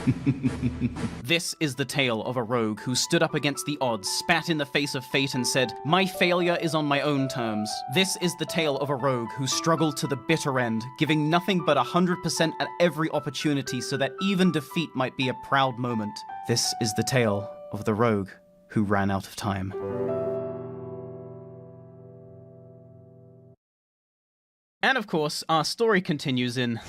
This is the tale of a rogue who stood up against the odds, spat in the face of fate and said, "My failure is on my own terms." This is the tale of a rogue who struggled to the bitter end, giving nothing but 100% at every opportunity so that even defeat might be a proud moment. This is the tale of the rogue who ran out of time. And of course, our story continues in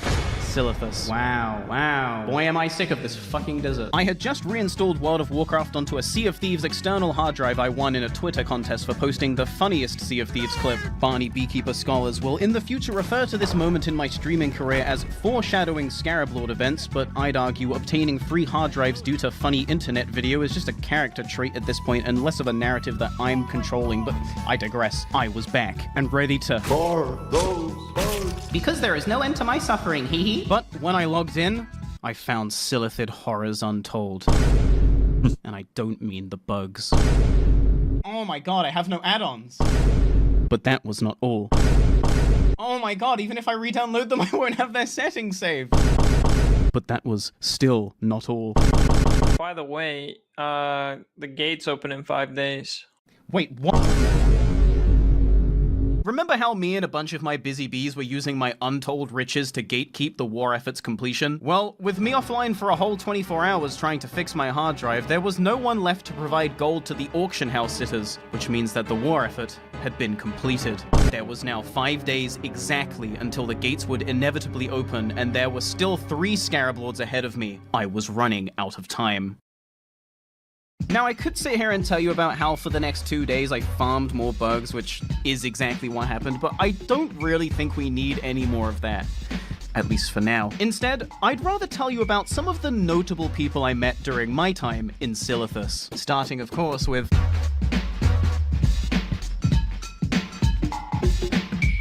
Silithus. Wow. Boy, am I sick of this fucking desert. I had just reinstalled World of Warcraft onto a Sea of Thieves external hard drive I won in a Twitter contest for posting the funniest Sea of Thieves clip. Barny Beekeeper scholars will in the future refer to this moment in my streaming career as foreshadowing Scarab Lord events, but I'd argue obtaining free hard drives due to funny internet video is just a character trait at this point and less of a narrative that I'm controlling, but I digress. I was back and ready to because there is no end to my suffering, hee hee. But when I logged in, I found Silithid horrors untold. And I don't mean the bugs. Oh my god, I have no add-ons. But that was not all. Oh my god, even if I re-download them, I won't have their settings saved. But that was still not all. By the way, the gates open in 5 days. Wait, what? Remember how me and a bunch of my busy bees were using my untold riches to gatekeep the war effort's completion? Well, with me offline for a whole 24 hours trying to fix my hard drive, there was no one left to provide gold to the auction house sitters, which means that the war effort had been completed. There was now 5 days exactly until the gates would inevitably open, and there were still 3 Scarab Lords ahead of me. I was running out of time. Now, I could sit here and tell you about how for the next 2 days I farmed more bugs, which is exactly what happened, but I don't really think we need any more of that. At least for now. Instead, I'd rather tell you about some of the notable people I met during my time in Silithus. Starting, of course, with...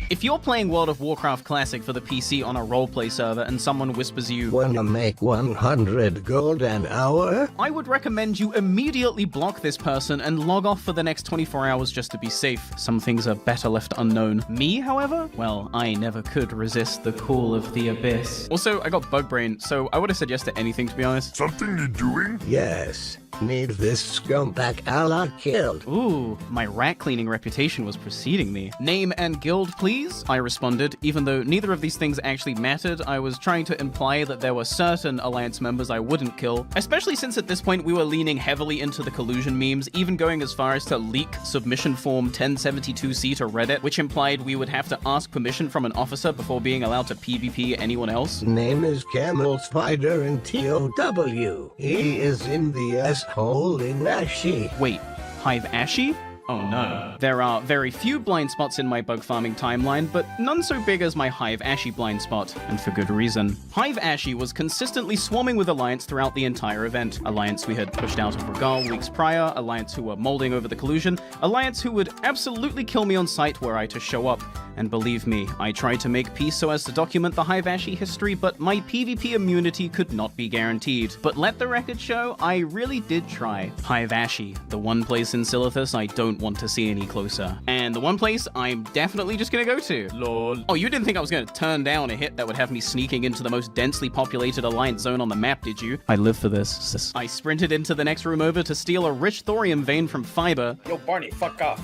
If you're playing World of Warcraft Classic for the PC on a roleplay server and someone whispers you, "Wanna make 100 gold an hour?" I would recommend you immediately block this person and log off for the next 24 hours just to be safe. Some things are better left unknown. Me, however? Well, I never could resist the call of the abyss. Also, I got bug brain, so I would have said yes to anything, to be honest. Something you're doing? Yes. Need this scumbag Allah killed. Ooh, my rat cleaning reputation was preceding me. Name and guild, please? I responded. Even though neither of these things actually mattered, I was trying to imply that there were certain Alliance members I wouldn't kill, especially since at this point we were leaning heavily into the collusion memes, even going as far as to leak submission form 1072C to Reddit, which implied we would have to ask permission from an officer before being allowed to PvP anyone else. Name is Camel Spider in TOW. He is in the S-hole in Ashy. Wait, Hive Ashy? Oh no. There are very few blind spots in my bug farming timeline, but none so big as my Hive Ashy blind spot, and for good reason. Hive Ashy was consistently swarming with Alliance throughout the entire event. Alliance we had pushed out of Regal weeks prior, Alliance who were molding over the collusion, Alliance who would absolutely kill me on sight were I to show up. And believe me, I tried to make peace so as to document the Hive Ashy history, but my PvP immunity could not be guaranteed. But let the record show, I really did try. Hive Ashy, the one place in Silithus I don't want to see any closer. And the one place I'm definitely just gonna go to. Lol. Oh, you didn't think I was gonna turn down a hit that would have me sneaking into the most densely populated Alliance zone on the map, did you? I live for this, sis. I sprinted into the next room over to steal a rich thorium vein from Fiber. Yo, Barney, fuck off.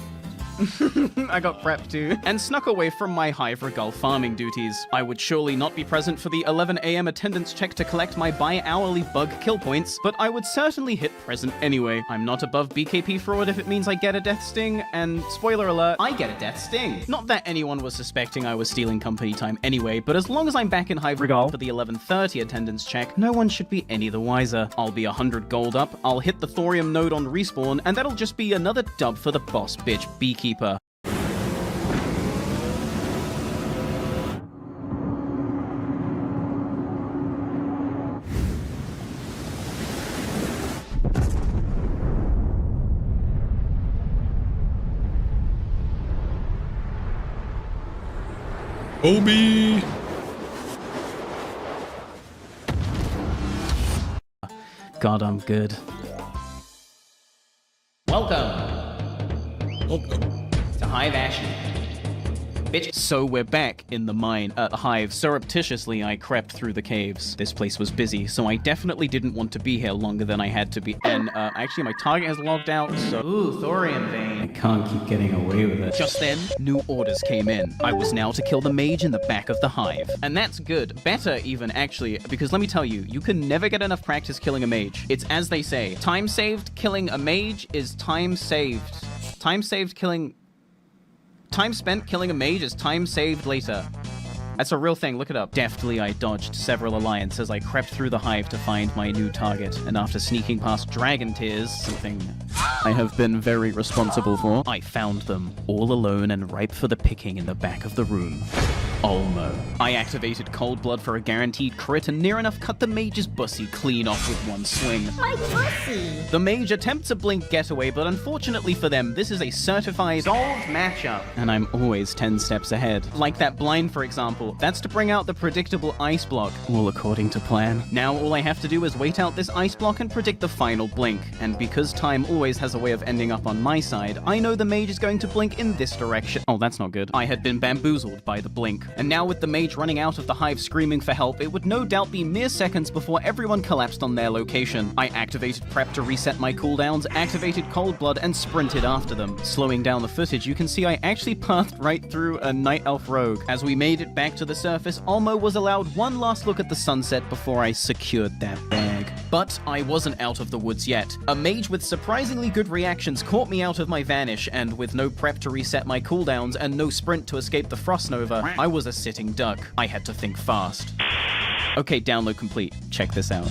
I got prepped too, and snuck away from my Hive Regal farming duties. I would surely not be present for the 11 AM attendance check to collect my bi-hourly bug kill points, but I would certainly hit present anyway. I'm not above BKP fraud if it means I get a death sting, and spoiler alert, I get a death sting. Not that anyone was suspecting I was stealing company time anyway, but as long as I'm back in Hive Regal for the 11:30 attendance check, no one should be any the wiser. I'll be 100 gold up, I'll hit the thorium node on respawn, and that'll just be another dub for the boss bitch Beekeeper. Obi! God, I'm good. Welcome to Hive Ashy. Bitch. So we're back in the mine at the Hive. Surreptitiously, I crept through the caves. This place was busy, so I definitely didn't want to be here longer than I had to be. And actually, my target has logged out, so... Ooh, thorium vein. I can't keep getting away with it. Just then, new orders came in. I was now to kill the mage in the back of the Hive. And that's good. Better, even, actually, because let me tell you, you can never get enough practice killing a mage. It's as they say, time saved killing a mage is time saved. Time saved killing... Time spent killing a mage is time saved later. That's a real thing, look it up. Deftly, I dodged several alliances as I crept through the hive to find my new target. And after sneaking past dragon tears, something I have been very responsible for, I found them, all alone and ripe for the picking in the back of the room. Olmo. I activated Cold Blood for a guaranteed crit and near enough cut the mage's bussy clean off with one swing. My pussy! The mage attempts a blink getaway, but unfortunately for them, this is a certified solved matchup. And I'm always 10 steps ahead. Like that blind, for example. That's to bring out the predictable ice block, all according to plan. Now all I have to do is wait out this ice block and predict the final blink. And because time always has a way of ending up on my side, I know the mage is going to blink in this direction. Oh, that's not good. I had been bamboozled by the blink. And now with the mage running out of the hive screaming for help, it would no doubt be mere seconds before everyone collapsed on their location. I activated prep to reset my cooldowns, activated Cold Blood, and sprinted after them. Slowing down the footage, you can see I actually pathed right through a Night Elf rogue. As we made it back to the surface, Olmo was allowed one last look at the sunset before I secured that bag. But I wasn't out of the woods yet. A mage with surprisingly good reactions caught me out of my vanish, and with no prep to reset my cooldowns and no sprint to escape the Frost Nova, I was a sitting duck. I had to think fast. Okay, download complete. Check this out.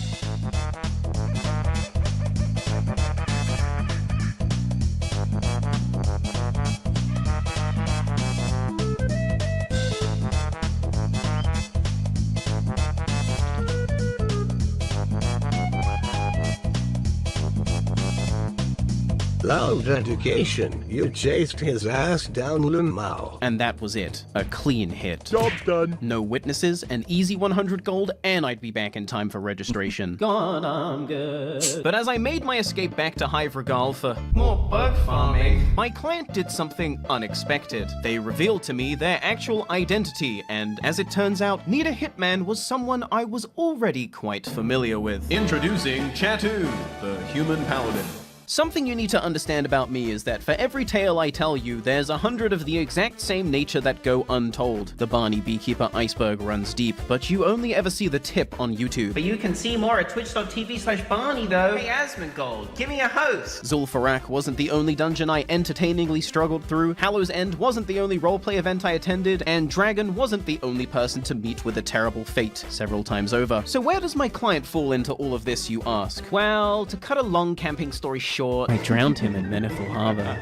Loud dedication. You chased his ass down Limau. And that was it. A clean hit. Job done. No witnesses, an easy 100 gold, and I'd be back in time for registration. God, I'm good. But as I made my escape back to Hive Regal for more bug farming, my client did something unexpected. They revealed to me their actual identity, and as it turns out, Nita Hitman was someone I was already quite familiar with. Introducing Chatu, the human paladin. Something you need to understand about me is that for every tale I tell you, there's 100 of the exact same nature that go untold. The Barny Beekeeper iceberg runs deep, but you only ever see the tip on YouTube. But you can see more at twitch.tv/Barny though. Hey Asmongold, give me a host! Zul'Farrak wasn't the only dungeon I entertainingly struggled through, Hallow's End wasn't the only roleplay event I attended, and Dragon wasn't the only person to meet with a terrible fate several times over. So where does my client fall into all of this, you ask? Well, to cut a long camping story short, I drowned him in Menethil Harbor.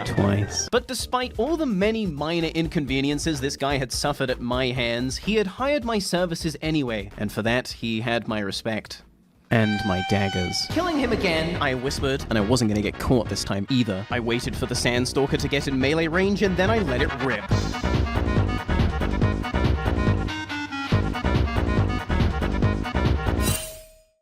Twice. But despite all the many minor inconveniences this guy had suffered at my hands, he had hired my services anyway, and for that, he had my respect. And my daggers. Killing him again, I whispered, and I wasn't gonna get caught this time either. I waited for the Sandstalker to get in melee range, and then I let it rip.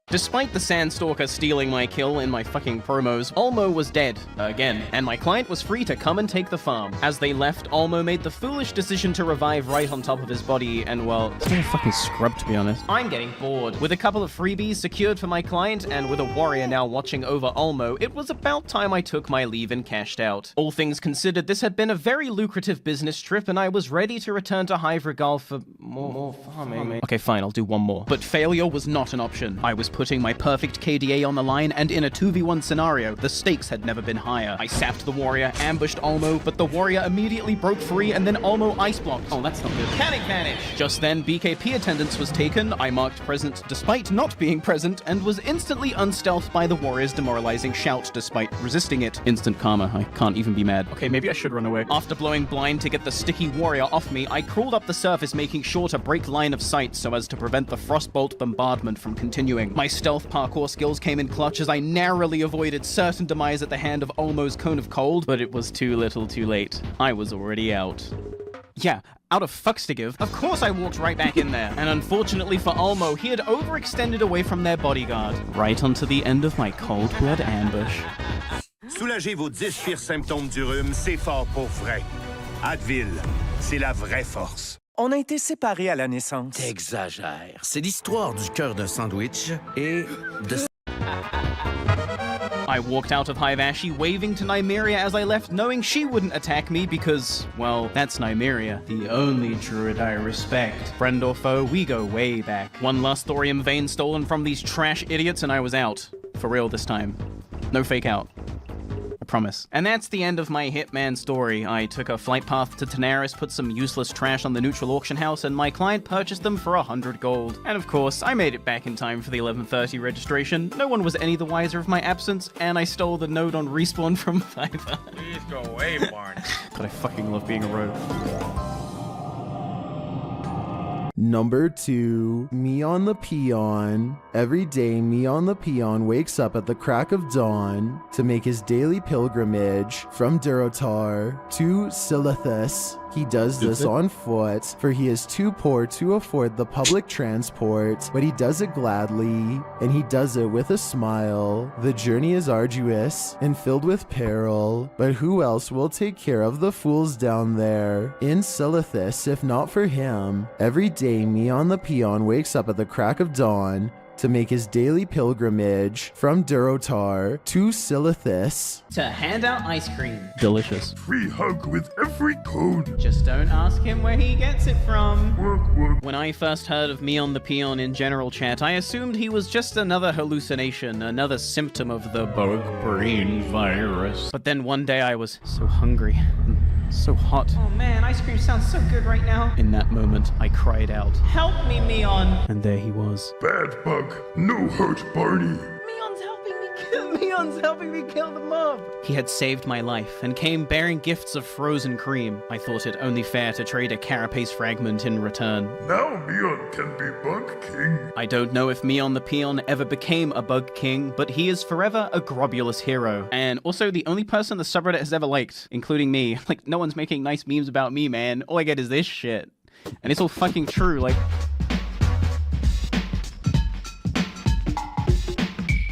Despite the Sandstalker stealing my kill in my fucking promos, Olmo was dead, again, and my client was free to come and take the farm. As they left, Olmo made the foolish decision to revive right on top of his body, and well, it's not a fucking scrub to be honest. I'm getting bored. With a couple of freebies secured for my client, and with a warrior now watching over Olmo, it was about time I took my leave and cashed out. All things considered, this had been a very lucrative business trip, and I was ready to return to Hive Regal for more farming. Okay, fine, I'll do one more. But failure was not an option. I was putting my perfect KDA on the line, and in a 2v1 scenario, the stakes had never been higher. I sapped the warrior, ambushed Olmo, but the warrior immediately broke free, and then Olmo ice blocked. Oh, that's not good. Panic vanish! Just then, BKP attendance was taken, I marked present despite not being present, and was instantly unstealthed by the warrior's demoralizing shout despite resisting it. Instant karma, I can't even be mad. Okay, maybe I should run away. After blowing blind to get the sticky warrior off me, I crawled up the surface making sure to break line of sight so as to prevent the frostbolt bombardment from continuing. My stealth parkour skills came in clutch as I narrowly avoided certain demise at the hand of Olmo's cone of cold, but it was too little too late. I was already out. Yeah, out of fucks to give, of course I walked right back in there. And unfortunately for Olmo, he had overextended away from their bodyguard. Right onto the end of my cold blood ambush. Soulagez vos 10 pires symptômes du rhume, c'est fort pour vrai. Advil, c'est la vraie force. On a été séparés à la naissance. T'exagères. C'est l'histoire du cœur d'un sandwich et de... I walked out of Hive Ashi waving to Nymeria as I left, knowing she wouldn't attack me because, well, that's Nymeria, the only druid I respect. Friend or foe, we go way back. One last thorium vein stolen from these trash idiots and I was out. For real this time. No fake out. I Promise. And that's the end of my Hitman story. I took a flight path to Tanaris, put some useless trash on the neutral auction house, and my client purchased them for 100 gold. And of course, I made it back in time for the 11:30 registration. No one was any the wiser of my absence, and I stole the node on Respawn from Fiverr. Please go away, Barny. God, I fucking love being a rogue. Number 2, Me on the Peon. Every day, Me on the Peon wakes up at the crack of dawn to make his daily pilgrimage from Durotar to Silithus. He does this on foot, for he is too poor to afford the public transport, but he does it gladly, and he does it with a smile. The journey is arduous and filled with peril, but who else will take care of the fools down there in Silithus if not for him? Every day, Me on the Peon wakes up at the crack of dawn to make his daily pilgrimage from Durotar to Silithus. To hand out ice cream. Delicious. Free hug with every code. Just don't ask him where he gets it from. When I first heard of Me on the Peon in general chat, I assumed he was just another hallucination, another symptom of the bug brain virus. But then one day I was so hungry and so hot. Oh man, ice cream sounds so good right now. In that moment, I cried out, "Help me, Meon!" And there he was. Bad bug, no hurt, Barny. Meon's helping me kill the mob. He had saved my life and came bearing gifts of frozen cream. I thought it only fair to trade a carapace fragment in return. Now Meon can be Bug King. I don't know if Meon the Peon ever became a Bug King, but he is forever a grobulous hero. And also the only person the subreddit has ever liked, including me. Like, no one's making nice memes about me, man. All I get is this shit. And it's all fucking true, like...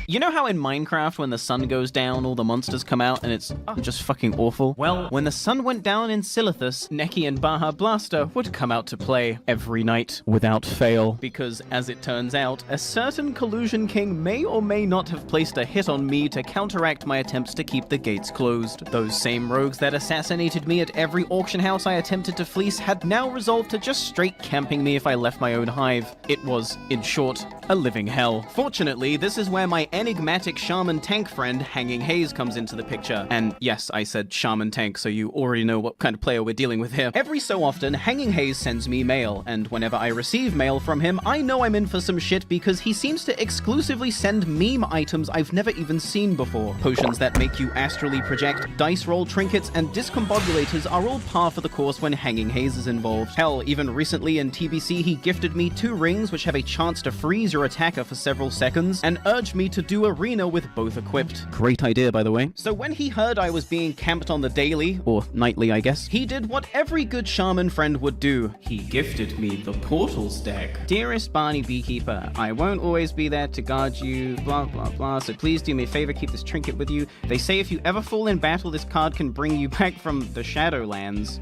You know how in Minecraft, when the sun goes down, all the monsters come out and it's just fucking awful? Well, when the sun went down in Silithus, Neki and Baja Blaster would come out to play every night without fail. Because, as it turns out, a certain Collusion King may or may not have placed a hit on me to counteract my attempts to keep the gates closed. Those same rogues that assassinated me at every auction house I attempted to fleece had now resolved to just straight camping me if I left my own hive. It was, in short, a living hell. Fortunately, this is where my enigmatic shaman tank friend, Hanging Haze, comes into the picture. And yes, I said shaman tank, so you already know what kind of player we're dealing with here. Every so often, Hanging Haze sends me mail, and whenever I receive mail from him, I know I'm in for some shit because he seems to exclusively send meme items I've never even seen before. Potions that make you astrally project, dice roll trinkets, and discombobulators are all par for the course when Hanging Haze is involved. Hell, even recently in TBC, he gifted me 2 rings which have a chance to freeze your attacker for several seconds, and urged me to do arena with both equipped. Great idea, by the way. So when he heard I was being camped on the daily, or nightly I guess, he did what every good shaman friend would do. He gifted me the portals deck. Dearest Barney Beekeeper, I won't always be there to guard you, blah blah blah, so please do me a favor, keep this trinket with you. They say if you ever fall in battle, this card can bring you back from the Shadowlands.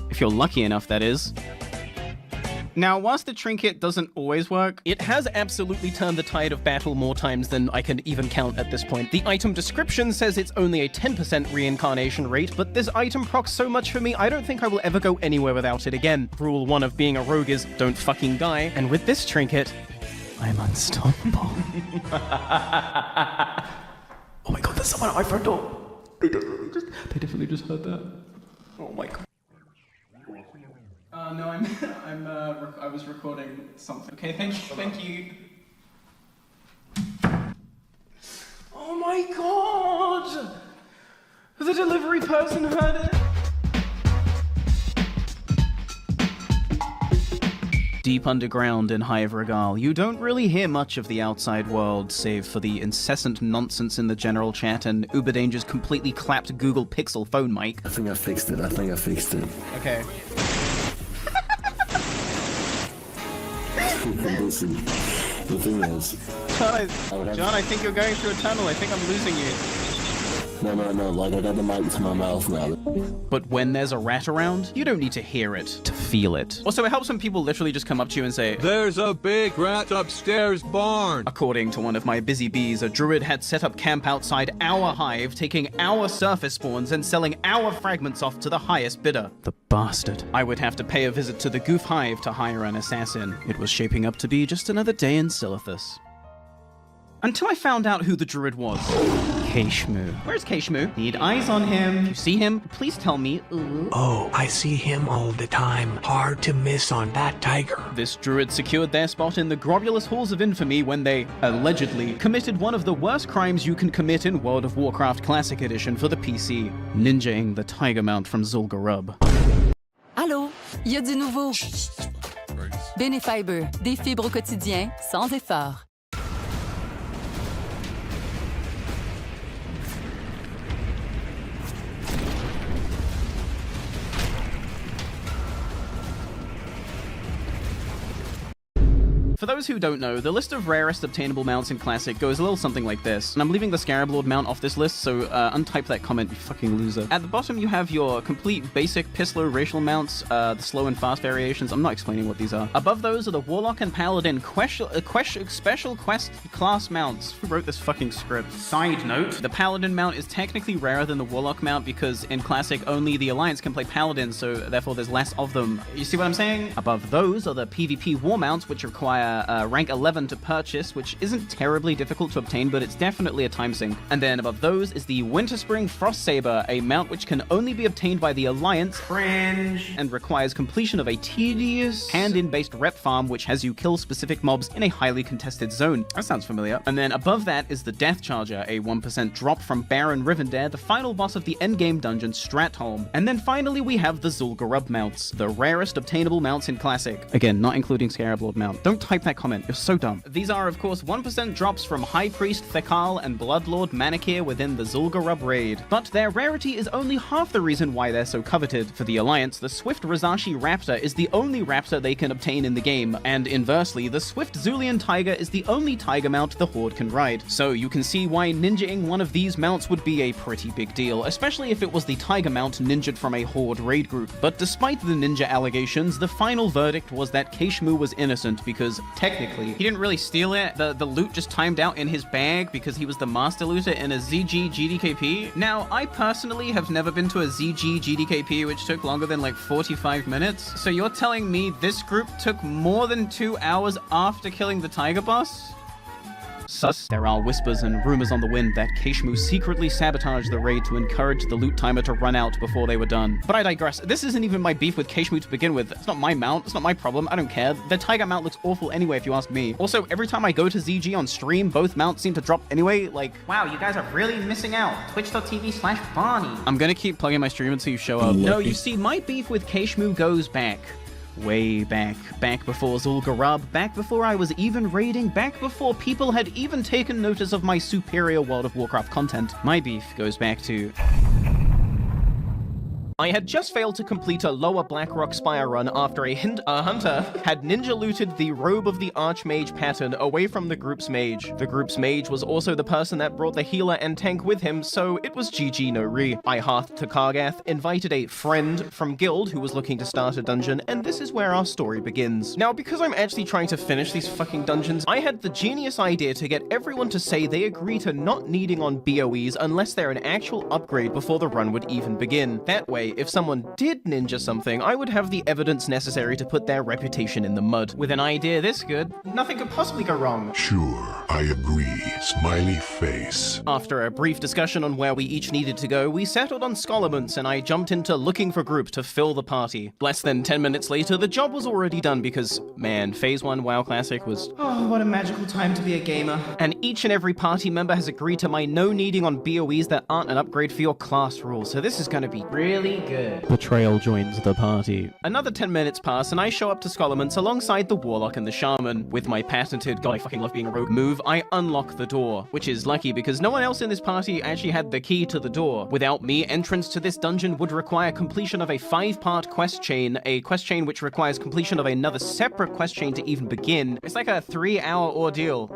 If you're lucky enough, that is. Now, whilst the trinket doesn't always work, it has absolutely turned the tide of battle more times than I can even count at this point. The item description says it's only a 10% reincarnation rate, but this item procs so much for me, I don't think I will ever go anywhere without it again. Rule 1 of being a rogue is don't fucking die, and with this trinket, I'm unstoppable. Oh my god, there's someone at my front door! They definitely just heard that. Oh my god. No, I was recording something. Okay, thank you. Oh my god! The delivery person heard it. Deep underground in Hive Regal, you don't really hear much of the outside world, save for the incessant nonsense in the general chat and Uberdanger's completely clapped Google Pixel phone mic. I think I fixed it. Okay. Listen, the thing is... John, I think you're going through a tunnel. I think I'm losing you. No, like I got the mic to my mouth now. But when there's a rat around, you don't need to hear it, to feel it. Also, it helps when people literally just come up to you and say, "There's a big rat upstairs barn." According to one of my busy bees, a druid had set up camp outside our hive, taking our surface spawns and selling our fragments off to the highest bidder. The bastard. I would have to pay a visit to the Goof Hive to hire an assassin. It was shaping up to be just another day in Silithus. Until I found out who the druid was. Keishmu. Where's Keishmu? Need eyes on him. You see him? Please tell me. Ooh. Oh, I see him all the time. Hard to miss on that tiger. This druid secured their spot in the grobulous halls of infamy when they, allegedly, committed one of the worst crimes you can commit in World of Warcraft Classic Edition for the PC, ninjaing the tiger mount from Zul'Gurub. Allô, il y a du nouveau. Benefiber, des fibres au quotidien, sans effort. For those who don't know, the list of rarest obtainable mounts in Classic goes a little something like this. And I'm leaving the Scarab Lord mount off this list, so untype that comment, you fucking loser. At the bottom, you have your complete basic Pistlow racial mounts, the slow and fast variations. I'm not explaining what these are. Above those are the Warlock and Paladin special quest class mounts. Who wrote this fucking script? Side note, the Paladin mount is technically rarer than the Warlock mount because in Classic, only the Alliance can play Paladin, so therefore there's less of them. You see what I'm saying? Above those are the PvP war mounts, which require rank 11 to purchase, which isn't terribly difficult to obtain, but it's definitely a time sink. And then above those is the Winterspring Frost Saber, a mount which can only be obtained by the Alliance, cringe, and requires completion of a tedious hand-in-based rep farm, which has you kill specific mobs in a highly contested zone. That sounds familiar. And then above that is the Death Charger, a 1% drop from Baron Rivendare, the final boss of the endgame dungeon Stratholm. And then finally we have the Zul'Gurub mounts, the rarest obtainable mounts in Classic. Again, not including Scarab Lord mount. Don't type that comment. You're so dumb. These are, of course, 1% drops from High Priest Thekal and Bloodlord Manakir within the Zul'Gurub raid. But their rarity is only half the reason why they're so coveted. For the Alliance, the Swift Razashi Raptor is the only raptor they can obtain in the game, and inversely, the Swift Zulian Tiger is the only tiger mount the Horde can ride. So you can see why ninjaing one of these mounts would be a pretty big deal, especially if it was the tiger mount ninjaed from a Horde raid group. But despite the ninja allegations, the final verdict was that Keishmu was innocent because, technically, he didn't really steal it. The loot just timed out in his bag because he was the master looter in a ZG GDKP. Now, I personally have never been to a ZG GDKP which took longer than like 45 minutes. So you're telling me this group took more than 2 hours after killing the tiger boss? Sus. There are whispers and rumors on the wind that Keishmu secretly sabotaged the raid to encourage the loot timer to run out before they were done. But I digress. This isn't even my beef with Keishmu to begin with. It's not my mount. It's not my problem. I don't care. The tiger mount looks awful anyway, if you ask me. Also, every time I go to ZG on stream, both mounts seem to drop anyway. Like, wow, you guys are really missing out. Twitch.tv/Barny. I'm gonna keep plugging my stream until you show up. No, you see, my beef with Keishmu goes back. Way back. Back before Zul'Gurub, back before I was even raiding, back before people had even taken notice of my superior World of Warcraft content. My beef goes back to... I had just failed to complete a lower Blackrock Spire run after a hunter had ninja looted the Robe of the Archmage pattern away from the group's mage. The group's mage was also the person that brought the healer and tank with him, so it was GG no re. I hearthed to Kargath, invited a friend from guild who was looking to start a dungeon, and this is where our story begins. Now, because I'm actually trying to finish these fucking dungeons, I had the genius idea to get everyone to say they agree to not needing on BOEs unless they're an actual upgrade before the run would even begin. That way, if someone did ninja something, I would have the evidence necessary to put their reputation in the mud. With an idea this good, nothing could possibly go wrong. Sure, I agree. Smiley face. After a brief discussion on where we each needed to go, we settled on Scholarments and I jumped into looking for group to fill the party. Less than 10 minutes later, the job was already done because, man, Phase 1 WoW Classic was... oh, what a magical time to be a gamer. And each and every party member has agreed to my no needing on BOEs that aren't an upgrade for your class rule, so this is gonna be really good. Betrayal joins the party. Another 10 minutes pass and I show up to Scholarments alongside the Warlock and the Shaman. With my patented, God I fucking love being a rogue move, I unlock the door, which is lucky because no one else in this party actually had the key to the door. Without me, entrance to this dungeon would require completion of a 5-part quest chain, a quest chain which requires completion of another separate quest chain to even begin. It's like a 3-hour ordeal.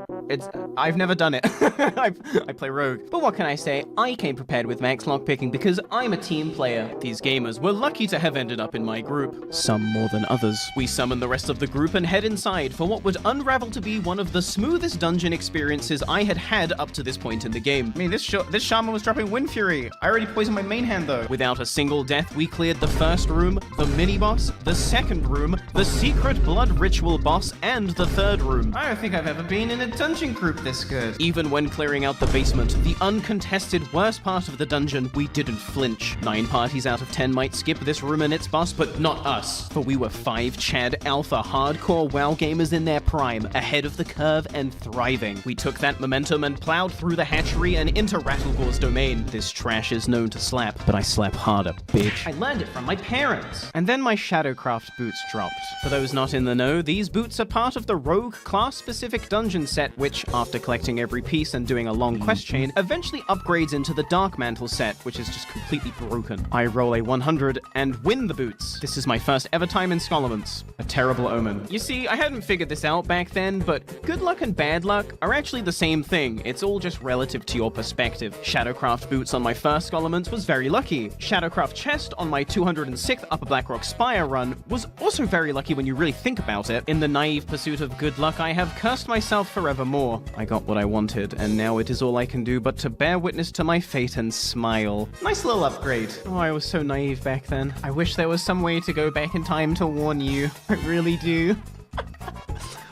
I've never done it. I play rogue. But what can I say? I came prepared with max lockpicking because I'm a team player. These gamers were lucky to have ended up in my group. Some more than others. We summon the rest of the group and head inside for what would unravel to be one of the smoothest dungeon experiences I had had up to this point in the game. I mean, this shaman was dropping Wind Fury. I already poisoned my main hand though. Without a single death, we cleared the first room, the mini-boss, the second room, the secret blood ritual boss, and the third room. I don't think I've ever been in a dungeon dungeon group this good. Even when clearing out the basement, the uncontested worst part of the dungeon, we didn't flinch. 9 parties out of 10 might skip this room and its boss, but not us. For we were 5 Chad Alpha hardcore WoW gamers in their prime, ahead of the curve and thriving. We took that momentum and plowed through the hatchery and into Rattlegore's domain. This trash is known to slap, but I slap harder, bitch. I learned it from my parents. And then my Shadowcraft boots dropped. For those not in the know, these boots are part of the Rogue class-specific dungeon set, which, after collecting every piece and doing a long quest chain, eventually upgrades into the Dark Mantle set, which is just completely broken. I roll a 100 and win the boots. This is my first ever time in Scholarments. A terrible omen. You see, I hadn't figured this out back then, but good luck and bad luck are actually the same thing. It's all just relative to your perspective. Shadowcraft boots on my first Scholarments was very lucky. Shadowcraft chest on my 206th Upper Blackrock Spire run was also very lucky when you really think about it. In the naive pursuit of good luck, I have cursed myself forevermore. I got what I wanted, and now it is all I can do but to bear witness to my fate and smile. Nice little upgrade. Oh, I was so naive back then. I wish there was some way to go back in time to warn you. I really do.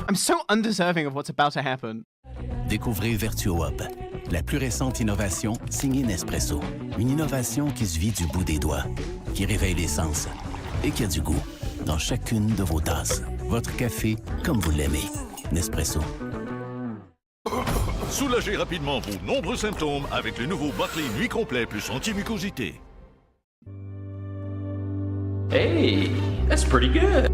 I'm so undeserving of what's about to happen. Découvrez VirtuoHub, la plus récente innovation signée Nespresso. Une innovation qui se vit du bout des doigts, qui réveille les sens et qui a du goût dans chacune de vos tasses. Votre café comme vous l'aimez. Nespresso. Soulagez rapidement vos nombreux symptômes avec le nouveau Barny Nuit Complet plus anti-mucosité. Hey, that's pretty good.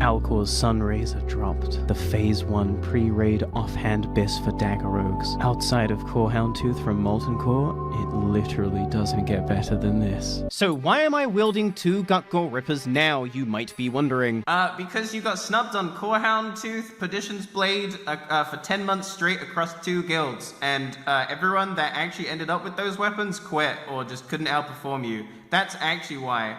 Alcor's Sunraiser dropped. The Phase 1 pre-raid offhand BIS for Dagger Rogues. Outside of Core Houndtooth from Molten Core, it literally doesn't get better than this. So why am I wielding 2 Gutgore Rippers now, you might be wondering? Because you got snubbed on Core Houndtooth, Perdition's Blade for 10 months straight across 2 guilds, and everyone that actually ended up with those weapons quit or just couldn't outperform you. That's actually why.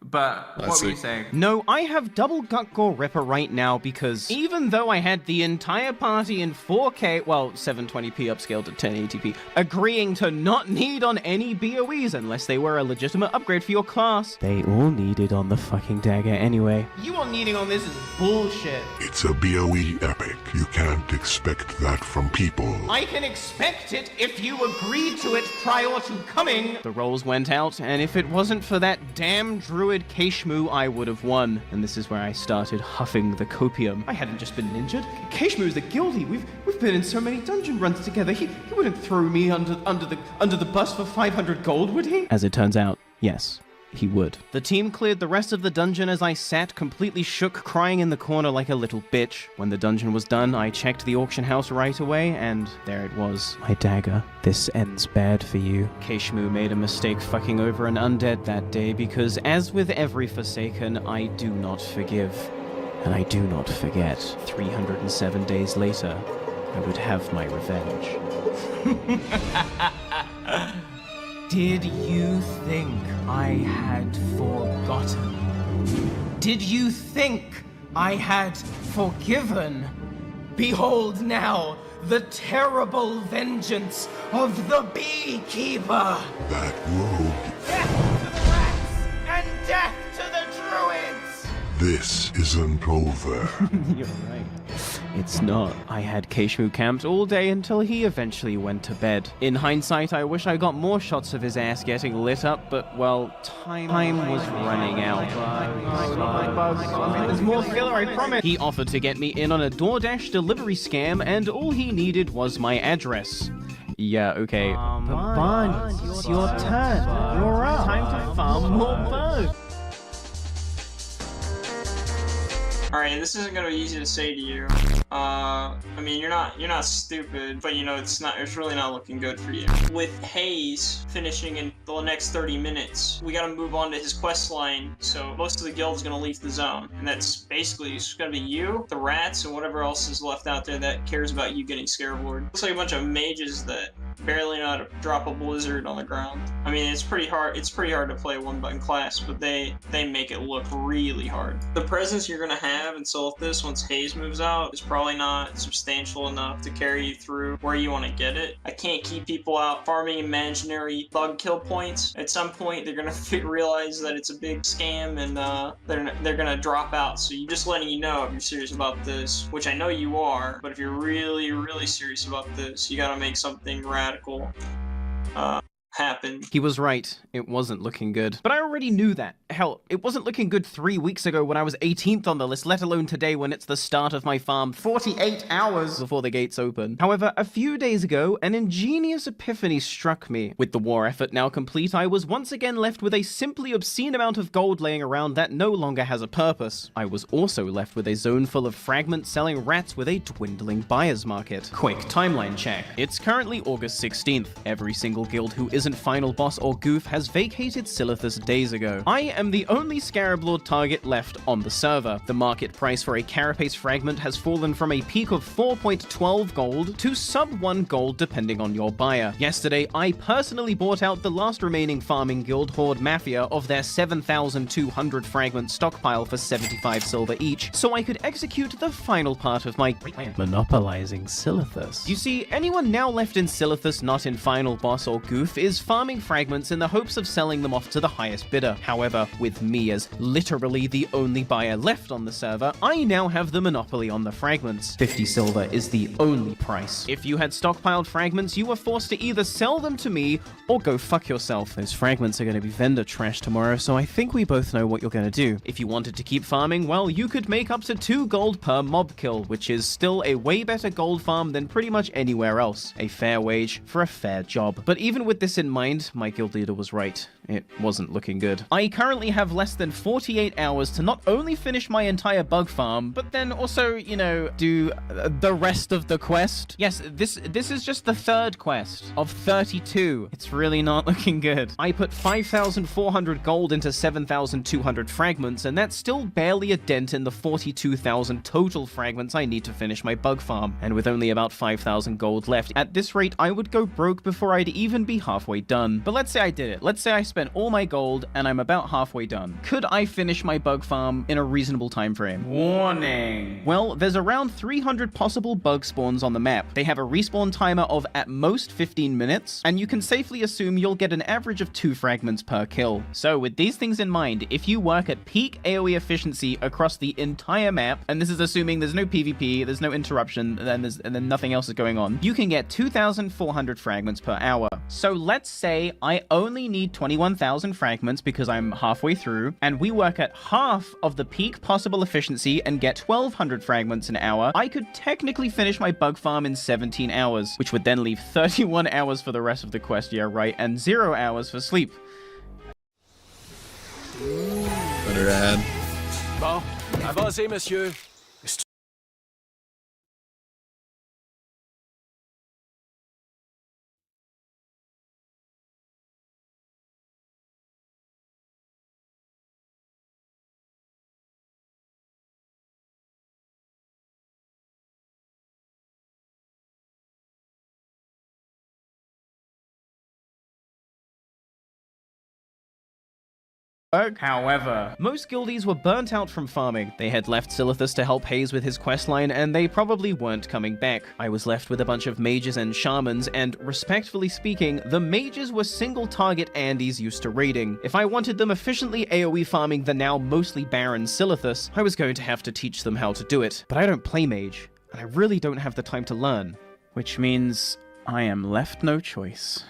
But what were you saying? No, I have double Gutgore Ripper right now because even though I had the entire party in 4K, well, 720p upscaled to 1080p, agreeing to not need on any BOEs unless they were a legitimate upgrade for your class, they all needed on the fucking dagger anyway. You all needing on this is bullshit. It's a BOE epic. You can't expect that from people. I can expect it if you agreed to it prior to coming. The rolls went out, and if it wasn't for that damn druid Keshmu, I would have won. And this is where I started huffing the copium. I hadn't just been ninjured. Keshmu is the guildie. We've been in so many dungeon runs together. He wouldn't throw me under the bus for 500 gold, would he? As it turns out, yes. He would. The team cleared the rest of the dungeon as I sat completely shook, crying in the corner like a little bitch. When the dungeon was done, I checked the auction house right away, and there it was. My dagger. This ends bad for you. Keshmu made a mistake fucking over an undead that day because, as with every Forsaken, I do not forgive. And I do not forget. 307 days later, I would have my revenge. Did you think I had forgotten? Did you think I had forgiven? Behold now the terrible vengeance of the Beekeeper! That rogue. Death to the rats and death to the druids! This isn't over. You're right. It's not. I had Keshmu camped all day until he eventually went to bed. In hindsight, I wish I got more shots of his ass getting lit up, but, well, time was running out. There's more filler, I promise. He offered to get me in on a DoorDash delivery scam, and all he needed was my address. Yeah, okay. But Barny, it's your turn. You're up. Time to farm more bugs. Alright, this isn't gonna be easy to say to you. I mean, you're not stupid, but you know, it's really not looking good for you. With Hayes finishing in the next 30 minutes, we gotta move on to his quest line, so most of the guild's gonna leave the zone. And that's basically just gonna be you, the rats, and whatever else is left out there that cares about you getting Scarab Lord. Looks like a bunch of mages that barely know how to drop a blizzard on the ground. I mean, it's pretty hard to play a one-button class, but they make it look really hard. The presence you're gonna have in Solithis once Hayes moves out is probably not substantial enough to carry you through where you want to get it. I can't keep people out farming imaginary bug kill points points. At some point, they're gonna realize that it's a big scam, and they're gonna drop out. So you just letting you know if you're serious about this, which I know you are. But if you're really, really serious about this, you gotta make something radical happen. He was right. It wasn't looking good. But I already knew that. Hell, it wasn't looking good 3 weeks ago when I was 18th on the list, let alone today when it's the start of my farm 48 hours before the gates open. However, a few days ago, an ingenious epiphany struck me. With the war effort now complete, I was once again left with a simply obscene amount of gold laying around that no longer has a purpose. I was also left with a zone full of fragments selling rats with a dwindling buyer's market. Quick timeline check. It's currently August 16th. Every single guild who isn't final boss or goof has vacated Silithus days ago. I am the only Scarab Lord target left on the server. The market price for a carapace fragment has fallen from a peak of 4.12 gold to sub 1 gold depending on your buyer. Yesterday, I personally bought out the last remaining farming guild, Horde Mafia, of their 7,200 fragment stockpile for 75 silver each, so I could execute the final part of my plan, monopolizing Silithus. You see, anyone now left in Silithus not in final boss or goof is farming fragments in the hopes of selling them off to the highest bidder. However, with me as literally the only buyer left on the server, I now have the monopoly on the fragments. 50 silver is the only price. If you had stockpiled fragments, you were forced to either sell them to me or go fuck yourself. Those fragments are going to be vendor trash tomorrow, so I think we both know what you're going to do. If you wanted to keep farming, well, you could make up to 2 gold per mob kill, which is still a way better gold farm than pretty much anywhere else. A fair wage for a fair job. But even with this in mind, my guild leader was right. It wasn't looking good. I currently have less than 48 hours to not only finish my entire bug farm, but then also, you know, do the rest of the quest. Yes, this is just the 3rd quest of 32. It's really not looking good. I put 5,400 gold into 7,200 fragments, and that's still barely a dent in the 42,000 total fragments I need to finish my bug farm. And with only about 5,000 gold left, at this rate, I would go broke before I'd even be halfway done. But let's say I did it. Let's say I spent all my gold and I'm about halfway done. Could I finish my bug farm in a reasonable time frame? Warning. Well, there's around 300 possible bug spawns on the map. They have a respawn timer of at most 15 minutes, and you can safely assume you'll get an average of 2 fragments per kill. So with these things in mind, if you work at peak AoE efficiency across the entire map, and this is assuming there's no PvP, there's no interruption, and then nothing else is going on, you can get 2,400 fragments per hour. So let's say I only need 21,000 fragments because I'm halfway through, and we work at half of the peak possible efficiency and get 1,200 fragments an hour. I could technically finish my bug farm in 17 hours, which would then leave 31 hours for the rest of the quest, yeah right, and 0 hours for sleep. Better add. Bon, avancez, monsieur. However, most guildies were burnt out from farming. They had left Silithus to help Hayes with his questline, and they probably weren't coming back. I was left with a bunch of mages and shamans, and respectfully speaking, the mages were single target Andes used to raiding. If I wanted them efficiently AoE farming the now mostly barren Silithus, I was going to have to teach them how to do it. But I don't play mage, and I really don't have the time to learn, which means I am left no choice.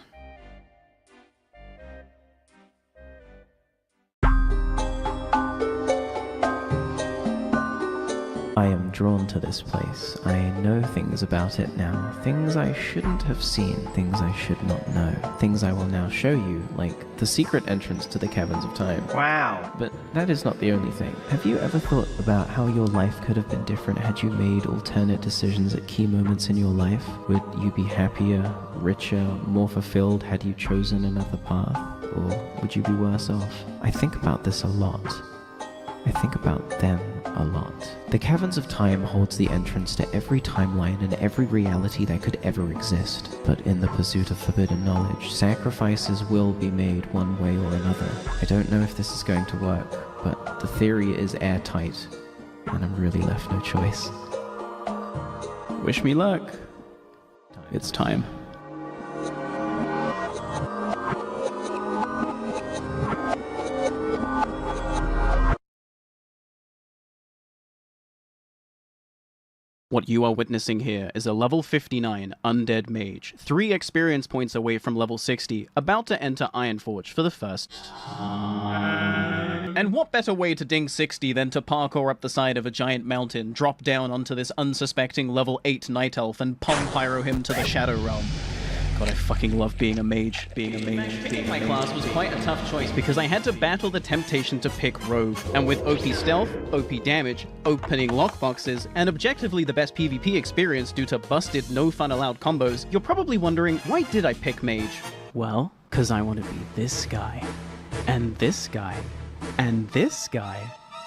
I am drawn to this place. I know things about it now. Things I shouldn't have seen. Things I should not know. Things I will now show you, like the secret entrance to the Caverns of Time. Wow! But that is not the only thing. Have you ever thought about how your life could have been different had you made alternate decisions at key moments in your life? Would you be happier, richer, more fulfilled had you chosen another path? Or would you be worse off? I think about this a lot. I think about them a lot. The Caverns of Time holds the entrance to every timeline and every reality that could ever exist. But in the pursuit of forbidden knowledge, sacrifices will be made one way or another. I don't know if this is going to work, but the theory is airtight, and I'm really left no choice. Wish me luck. It's time. What you are witnessing here is a level 59 undead mage, 3 experience points away from level 60, about to enter Ironforge for the first time. And what better way to ding 60 than to parkour up the side of a giant mountain, drop down onto this unsuspecting level 8 night elf, and palm pyro him to the Shadow Realm. God, I fucking love being a mage. Picking my class was quite a tough choice because I had to battle the temptation to pick Rogue. And with OP stealth, OP damage, opening lockboxes, and objectively the best PvP experience due to busted no fun allowed combos, you're probably wondering, why did I pick mage? Well, cause I want to be this guy, and this guy, and this guy,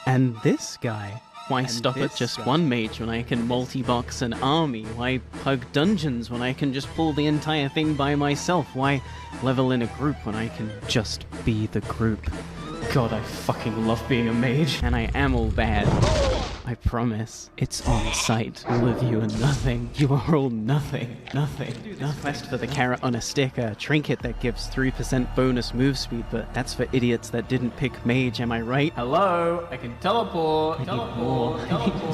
and this guy. Why stop at just one mage when I can multi-box an army? Why hug dungeons when I can just pull the entire thing by myself? Why level in a group when I can just be the group? God, I fucking love being a mage. And I am all bad. I promise. It's on sight. All of you are nothing. You are all nothing. Nothing. Quest for the carrot on a stick, a trinket that gives 3% bonus move speed, but that's for idiots that didn't pick mage, am I right? Hello? I can teleport. I need more.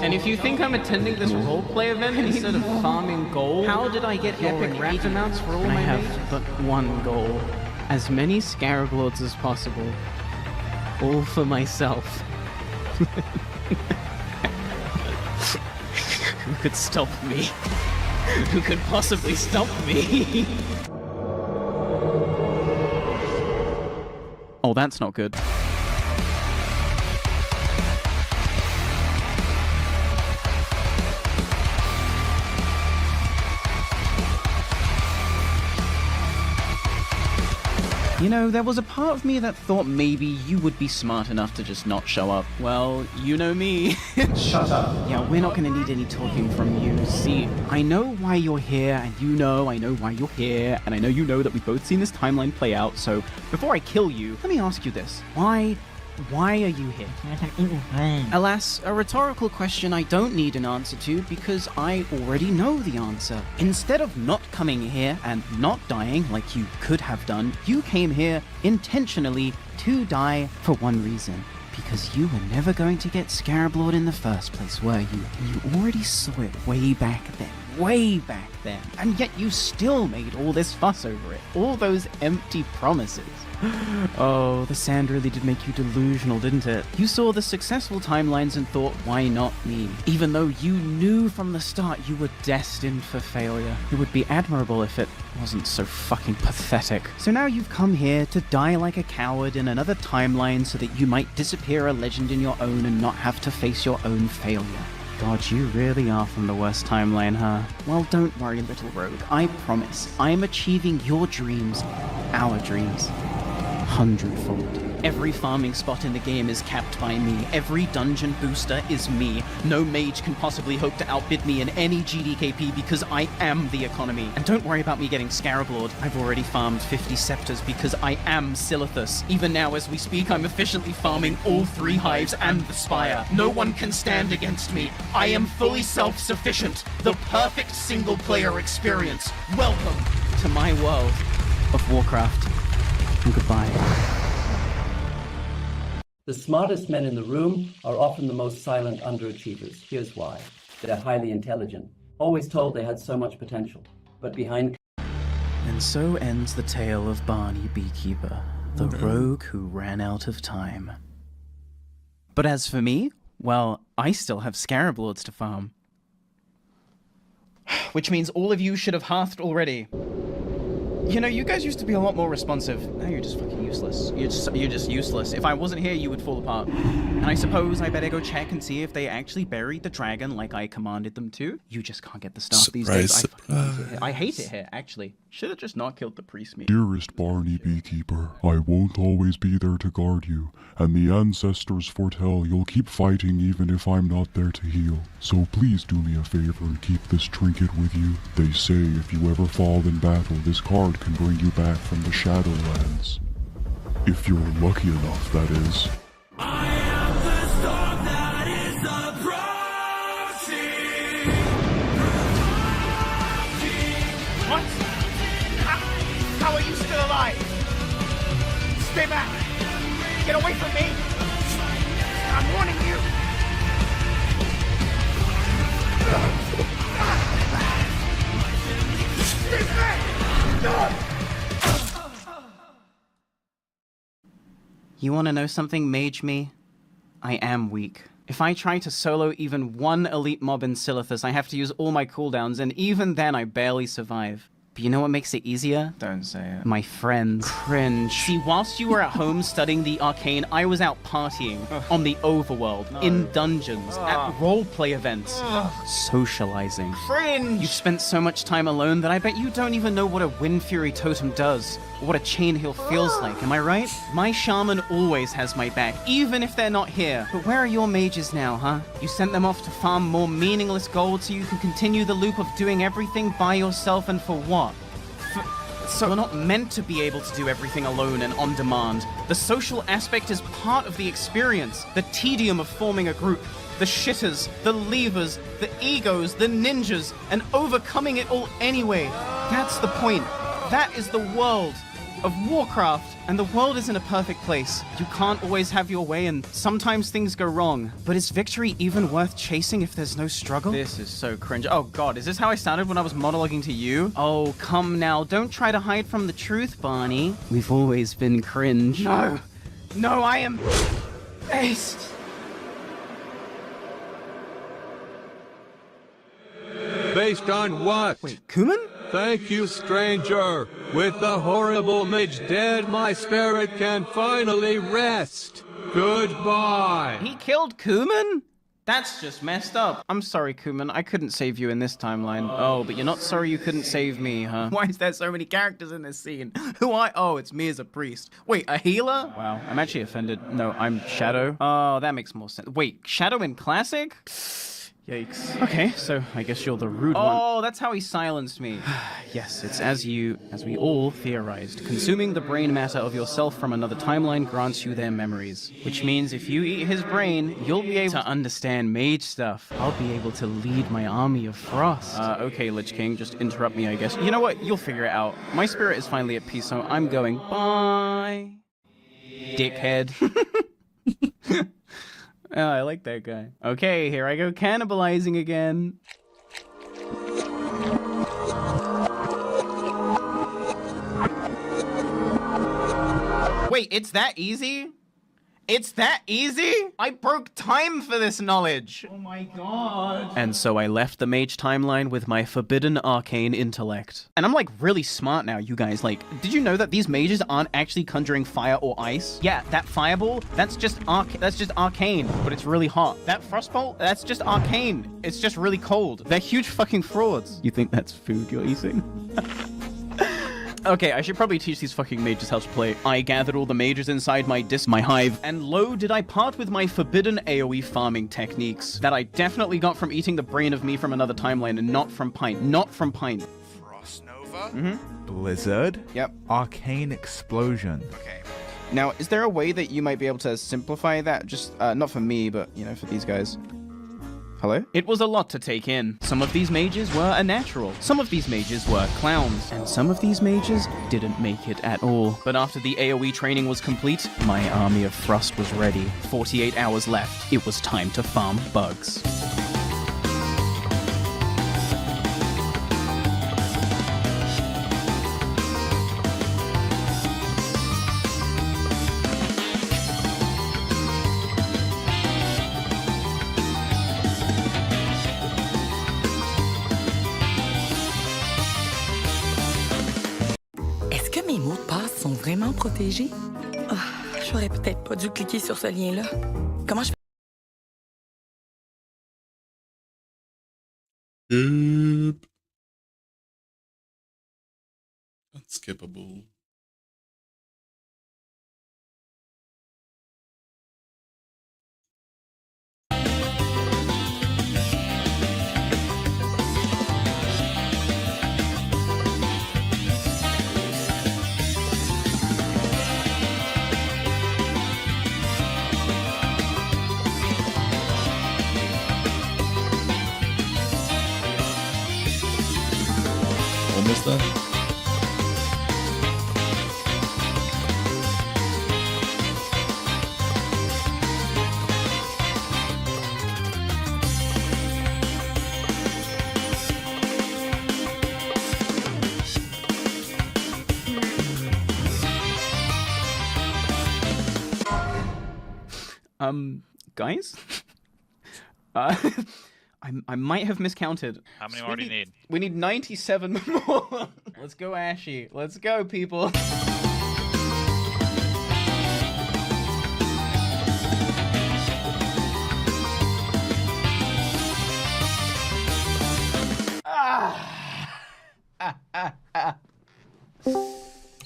And if you think I'm attending this roleplay event instead of farming gold, how did I get epic rat amounts for all my mages? I have but one goal. As many scarab lords as possible. All for myself. Who could stop me? Who could possibly stop me? Oh, that's not good. You know, there was a part of me that thought maybe you would be smart enough to just not show up. Well, you know me. Shut up. Yeah, we're not gonna need any talking from you. See, I know why you're here, and you know I know why you're here, and I know you know that we've both seen this timeline play out, so before I kill you, let me ask you this. Why are you here? Alas, a rhetorical question I don't need an answer to because I already know the answer. Instead of not coming here and not dying like you could have done, you came here intentionally to die for one reason. Because you were never going to get Scarab Lord in the first place, were you? And you already saw it way back then. Way back then. And yet you still made all this fuss over it. All those empty promises. Oh, the sand really did make you delusional, didn't it? You saw the successful timelines and thought, why not me? Even though you knew from the start you were destined for failure. It would be admirable if it wasn't so fucking pathetic. So now you've come here to die like a coward in another timeline so that you might disappear a legend in your own and not have to face your own failure. God, you really are from the worst timeline, huh? Well, don't worry, little rogue. I promise, I'm achieving your dreams, our dreams, 100-fold. Every farming spot in the game is capped by me. Every dungeon booster is me. No mage can possibly hope to outbid me in any GDKP because I am the economy. And don't worry about me getting Scarab Lord. I've already farmed 50 scepters because I am Silithus. Even now as we speak, I'm efficiently farming all 3 hives and the spire. No one can stand against me. I am fully self-sufficient. The perfect single-player experience. Welcome to my world of Warcraft. And goodbye. The smartest men in the room are often the most silent underachievers. Here's why. They're highly intelligent, always told they had so much potential, but behind... And so ends the tale of Barny Beekeeper, the rogue who ran out of time. But as for me, well, I still have Scarab Lords to farm. Which means all of you should have hearthed already. You know, you guys used to be a lot more responsive. Now you're just fucking useless. You're just useless. If I wasn't here, you would fall apart. And I suppose I better go check and see if they actually buried the dragon like I commanded them to. You just can't get the stuff these days. I hate it here, actually. Should have just not killed the priest meat. Dearest Barny Beekeeper, I won't always be there to guard you, and the ancestors foretell you'll keep fighting even if I'm not there to heal. So please do me a favor and keep this trinket with you. They say if you ever fall in battle, this card can bring you back from the Shadowlands. If you're lucky enough, that is. I am the storm that is approaching. What? How are you still alive? Stay back! Get away from me! I'm warning you! You want to know something, Mage Me? I am weak. If I try to solo even one elite mob in Silithus, I have to use all my cooldowns, and even then I barely survive. But you know what makes it easier? Don't say it. My friends. Cringe. See, whilst you were at home studying the arcane, I was out partying on the overworld, in dungeons, at roleplay events, socializing. Cringe! You've spent so much time alone that I bet you don't even know what a Wind Fury totem does, or what a Chain Heal feels like, am I right? My shaman always has my back, even if they're not here. But where are your mages now, huh? You sent them off to farm more meaningless gold so you can continue the loop of doing everything by yourself, and for what? So you're not meant to be able to do everything alone and on demand. The social aspect is part of the experience, the tedium of forming a group, the shitters, the leavers, the egos, the ninjas, and overcoming it all anyway. That's the point. That is the world of Warcraft, and the world isn't a perfect place. You can't always have your way, and sometimes things go wrong. But is victory even worth chasing if there's no struggle? This is so cringe. Oh god, is this how I sounded when I was monologuing to you? Oh, come now, don't try to hide from the truth, Barney. We've always been cringe. No, I am based. Based on what? Wait, Kuman? Thank you, stranger. With the horrible mage dead, my spirit can finally rest. Goodbye. He killed Kuman? That's just messed up. I'm sorry, Kuman. I couldn't save you in this timeline. Oh, but you're not sorry you couldn't save me, huh? Why is there so many characters in this scene? Oh, it's me as a priest. Wait, a healer? Wow, I'm actually offended. No, I'm Shadow. Oh, that makes more sense. Wait, Shadow in Classic? Yikes. Okay, so I guess you're the rude one. Oh, that's how he silenced me. Yes, it's as we all theorized. Consuming the brain matter of yourself from another timeline grants you their memories. Which means if you eat his brain, you'll be able to understand mage stuff. I'll be able to lead my army of frost. Okay, Lich King, just interrupt me, I guess. You know what? You'll figure it out. My spirit is finally at peace, so I'm going. Bye. Dickhead. Oh, I like that guy. Okay, here I go cannibalizing again. Wait, it's that easy? It's that easy? I broke time for this knowledge. Oh my god. And so I left the mage timeline with my forbidden arcane intellect. And I'm like really smart now, you guys. Like, did you know that these mages aren't actually conjuring fire or ice? Yeah, that fireball, that's just arcane, but it's really hot. That frostbolt, that's just arcane. It's just really cold. They're huge fucking frauds. You think that's food you're eating? Okay, I should probably teach these fucking mages how to play. I gathered all the mages inside my hive, and lo, did I part with my forbidden AoE farming techniques that I definitely got from eating the brain of me from another timeline and not from Pint. Not from Pint. Frost Nova? Mm-hmm. Blizzard? Yep. Arcane Explosion. Okay. Now, is there a way that you might be able to simplify that? Just, not for me, but, you know, for these guys. Hello? It was a lot to take in. Some of these mages were a natural. Some of these mages were clowns. And some of these mages didn't make it at all. But after the AoE training was complete, my army of Frost was ready. 48 hours left. It was time to farm bugs. Sont vraiment protégés? Oh, j'aurais peut-être pas dû cliquer sur ce lien-là. Comment je fais? Unskippable. Almost done. Guys? I might have miscounted. How many more do you need? We need 97 more. Let's go, Ashy. Let's go, people.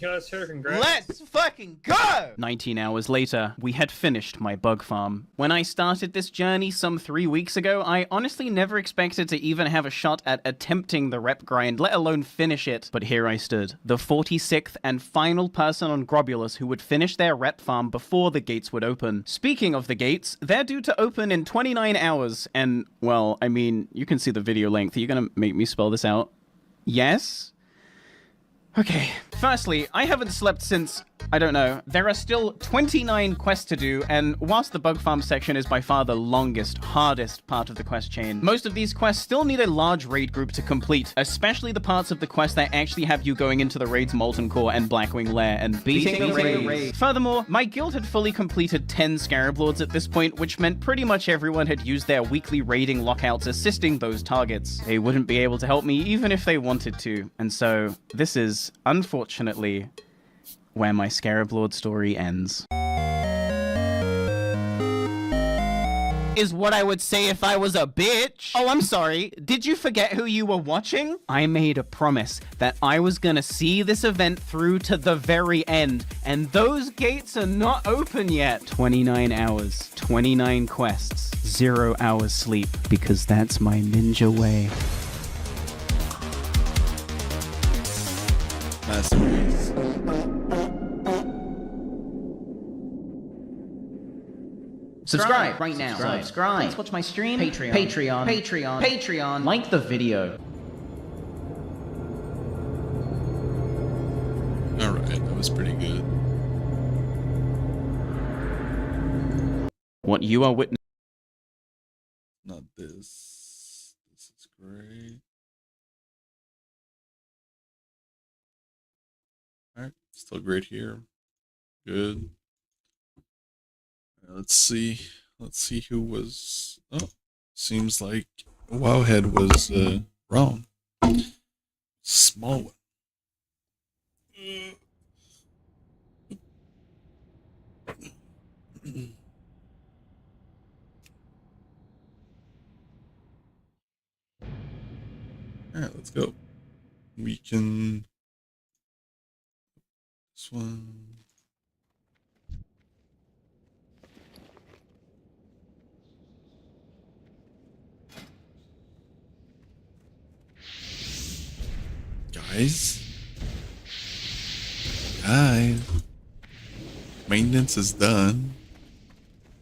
Let's fucking go! 19 hours later, we had finished my bug farm. When I started this journey some 3 weeks ago, I honestly never expected to even have a shot at attempting the rep grind, let alone finish it. But here I stood, the 46th and final person on Grobulus who would finish their rep farm before the gates would open. Speaking of the gates, they're due to open in 29 hours, and, well, I mean, you can see the video length. Are you gonna make me spell this out? Yes? Okay, firstly, I haven't slept since, I don't know, there are still 29 quests to do, and whilst the bug farm section is by far the longest, hardest part of the quest chain, most of these quests still need a large raid group to complete, especially the parts of the quest that actually have you going into the raid's Molten Core and Blackwing Lair and beating the raid. Furthermore, my guild had fully completed 10 Scarab Lords at this point, which meant pretty much everyone had used their weekly raiding lockouts assisting those targets. They wouldn't be able to help me even if they wanted to, and so this is, unfortunately, where my Scarab Lord story ends. Is what I would say if I was a bitch. Oh, I'm sorry. Did you forget who you were watching? I made a promise that I was gonna see this event through to the very end, and those gates are not open yet. 29 hours, 29 quests, 0 hours sleep, because that's my ninja way. Masterpiece. Subscribe right now. Subscribe. Let's watch my stream. Patreon. Like the video. Alright, that was pretty good. What you are witnessing. Not this. This is great. Alright, still great here. Good. Let's see who was. Oh, seems like Wowhead was wrong. Small one. Alright, let's go. We can. This one. Guys, maintenance is done,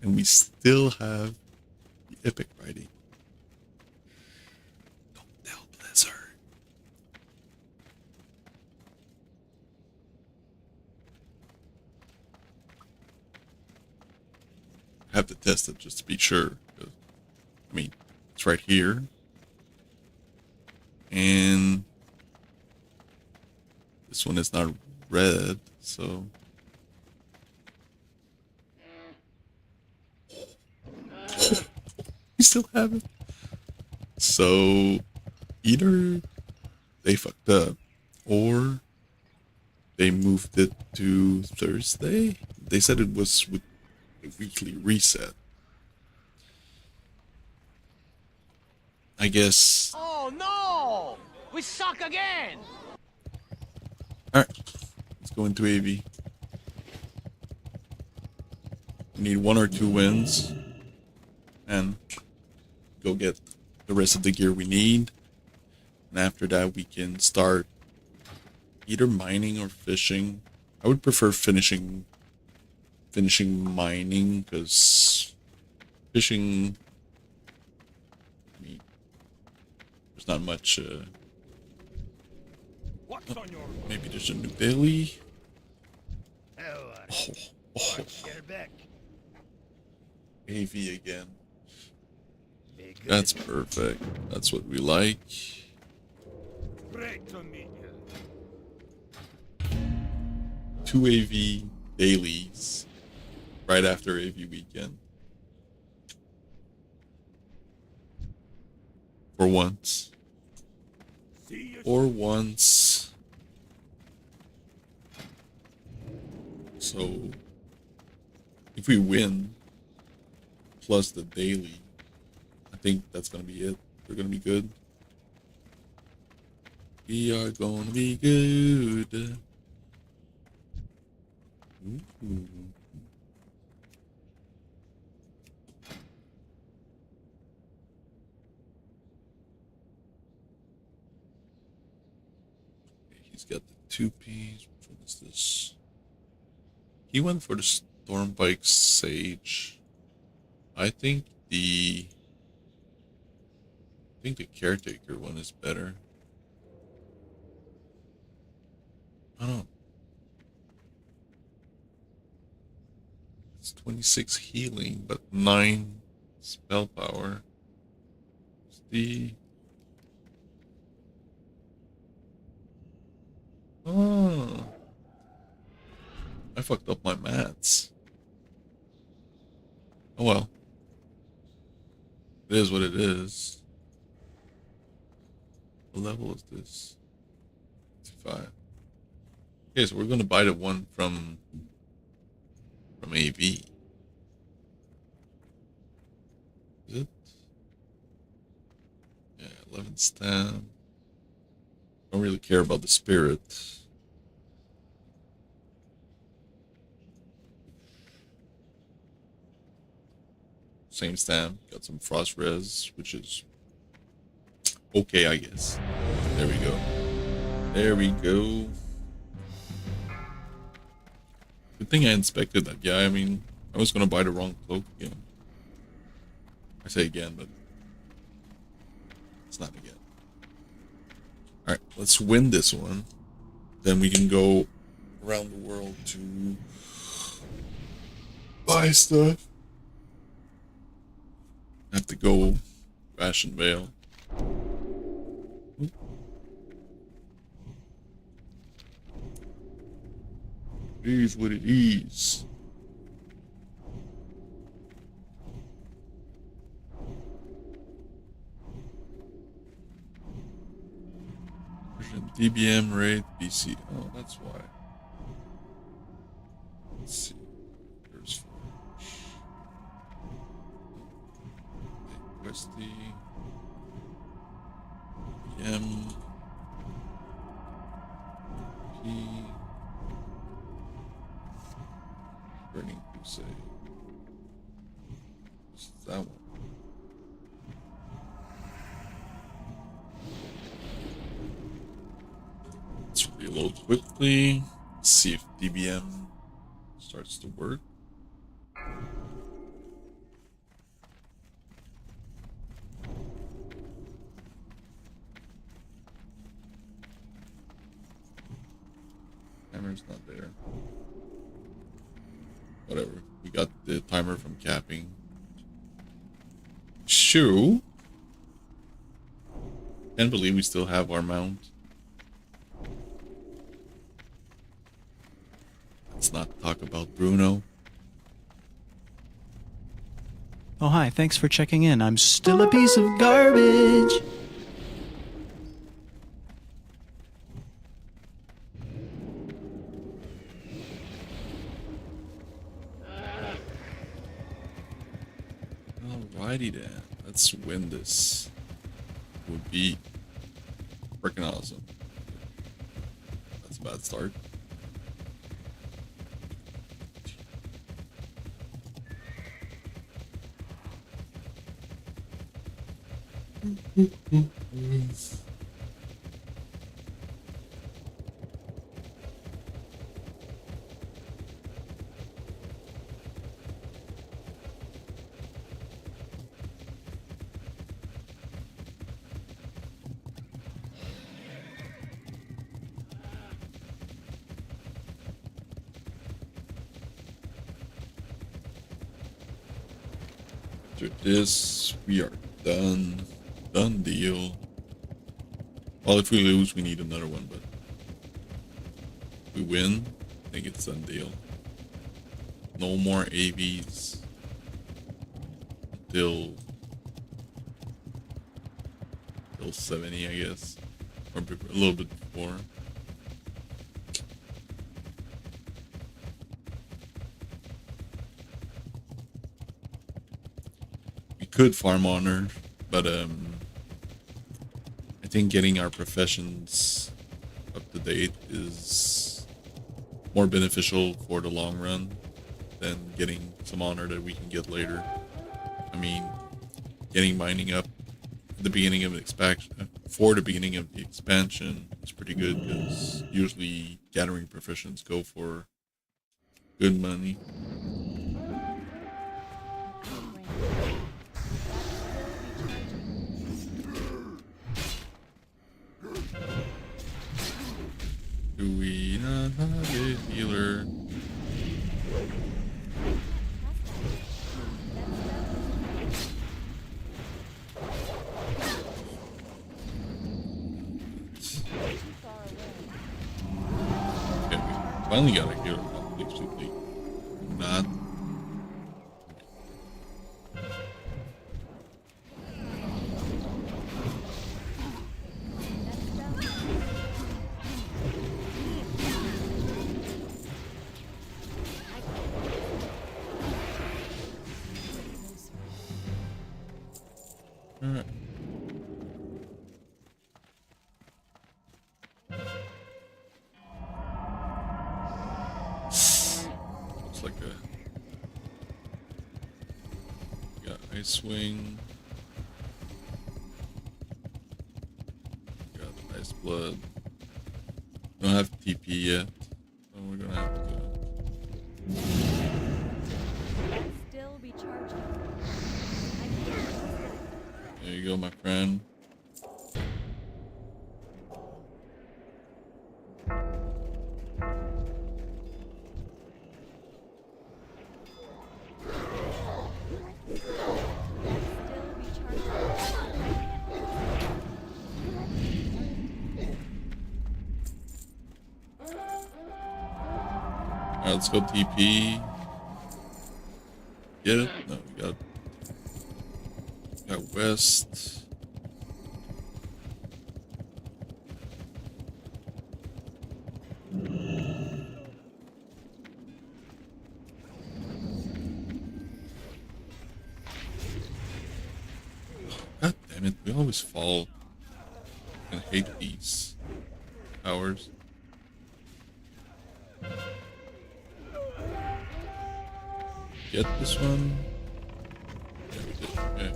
and we still have the epic riding. Don't tell Blizzard. I have to test it just to be sure. I mean, it's right here, and this one is not red, so. We still have it. So either they fucked up or they moved it to Thursday. They said it was with a weekly reset. I guess. Oh no! We suck again! Alright, let's go into AV. We need 1 or 2 wins and go get the rest of the gear we need. And after that, we can start either mining or fishing. I would prefer finishing mining, because fishing, I mean, there's not much. Maybe there's a new daily. AV again. That's perfect. That's what we like. Great to meet you. 2 AV dailies right after AV weekend. For once. For once. So, if we win, plus the daily, I think that's gonna be it. We're gonna be good. We are gonna be good. Ooh. He's got the 2Ps. Which one is this? He went for the Stormbike Sage. I think the Caretaker one is better. I don't know. It's 26 healing, but 9 spell power. It's the... Oh. I fucked up my maths. Oh well. It is what it is. What level is this? 55. Okay, so we're gonna buy the one from AV. Is it? Yeah, 11 stam. Don't really care about the spirit. Same stam. Got some frost res, which is okay, I guess. There we go. There we go. Good thing I inspected that guy. I mean, I was gonna buy the wrong cloak again. I say again, but it's not again. Alright, let's win this one. Then we can go around the world to buy stuff. Have to go Ashen Vale. It is what it is. DBM raid BC. Oh, that's why. Let's see. There's Questy. BM. P. Burning Crusade. What's that one? Let's reload quickly. See if DBM starts to work. Timer's not there. Whatever. We got the timer from capping. Shoo. Can't believe we still have our mount. Let's not talk about Bruno. Oh, hi. Thanks for checking in. I'm still a piece of garbage. Alrighty then. Let's win this. Would be freaking awesome. That's a bad start. After this, we are done. Done deal. Well, if we lose, we need another one, but if we win, I think it's done deal. No more AVs until till 70, I guess, or a little bit before. We could farm honor, but I think getting our professions up to date is more beneficial for the long run than getting some honor that we can get later. I mean, getting mining up at the beginning of an expansion, for the beginning of the expansion, is pretty good because usually gathering professions go for good money. Do we not have a healer? Okay, we finally got a healer. Basically, not. Alright. Looks like got ice swing. Got ice blood. Don't have TP yet, so we're gonna have to go. Still be charging. There you go, my friend. Alright, let's go TP. Get it? No, we got west. God damn it, we always fall. I hate these towers. Get this one. Yeah, we did. Okay.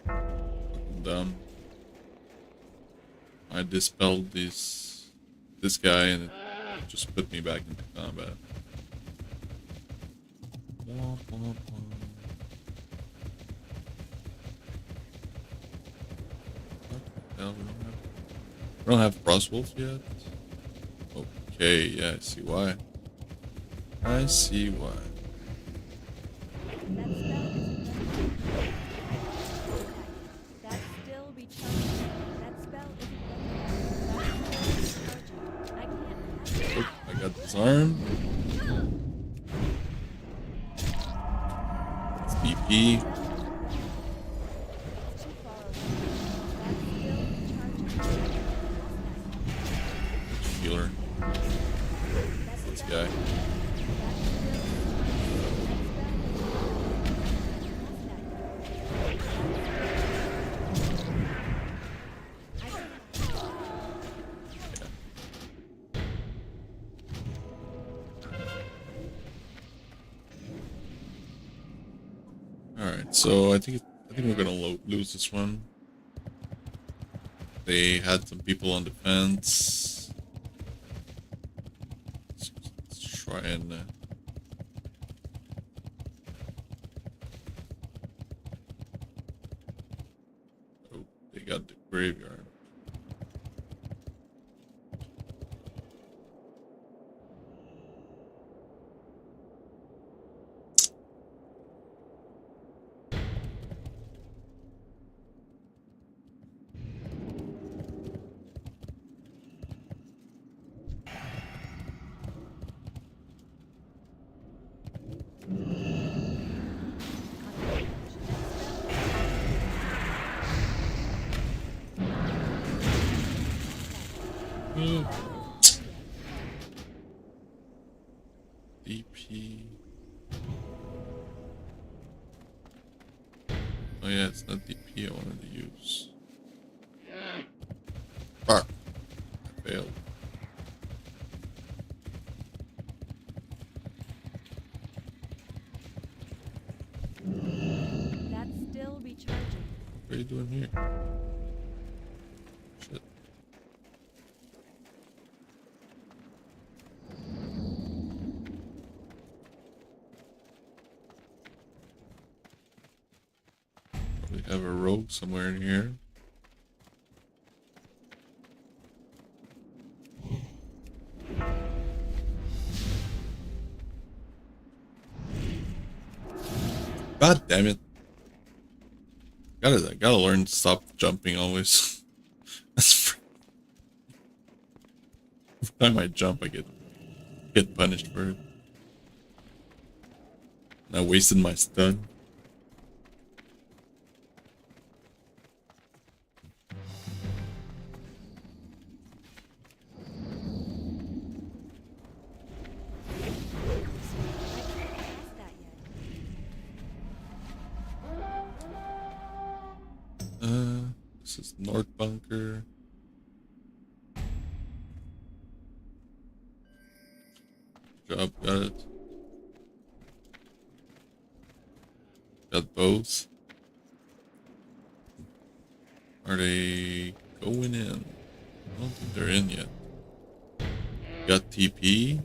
Fucking dumb. I dispelled this guy and it just put me back into combat. Womp, womp, womp. No, we don't have Frostwolf yet. Okay, yeah, I see why. I see why. Oh, I got disarmed. It's DP. Healer. This guy. Alright, so I think we're gonna lose this one. They had some people on defense. Let's try and oh, they got the graveyard. DP. Oh yeah, it's not DP I wanted to use. Fuck. I failed. That's still recharging. What are you doing here? Shit. Probably have a rogue somewhere in here. God damn it. Gotta learn to stop jumping always. That's every time I jump I get punished for it. And I wasted my stun. This is North Bunker. Job, got it. Got both. Are they going in? I don't think they're in yet. Got TP.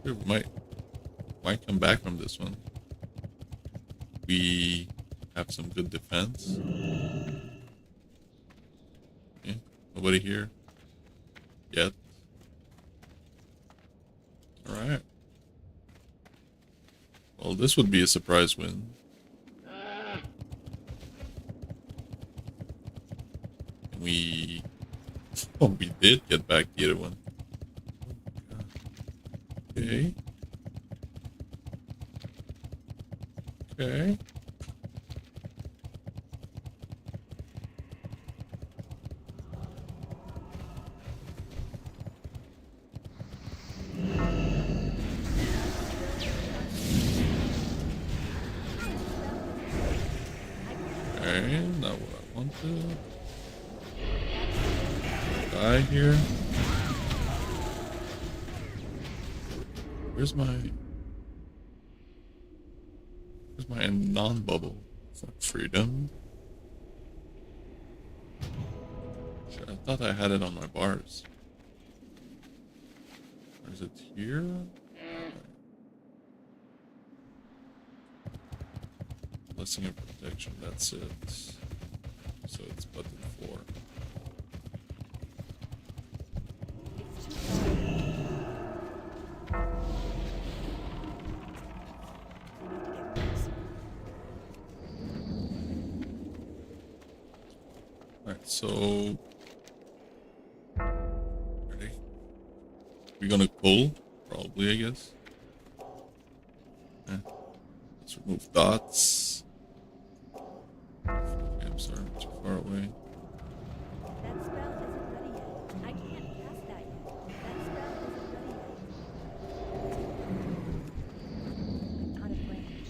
Sure, might come back from this one. We have some good defense. Yeah, nobody here yet. Alright. Well, this would be a surprise win. We... Oh, we did get back the other one. Okay. Okay. Okay, not what I wanted. Die here. Where's my non-bubble? Freedom. Shit, I thought I had it on my bars. Or is it here? Blessing of protection, that's it. So it's button 4. Alright, so... Ready? We're gonna pull? Probably, I guess. Yeah. Let's remove dots. Okay, I'm sorry, I'm too far away. That spell isn't ready yet. I can't cast that yet. That spell isn't ready yet. I'm out of range.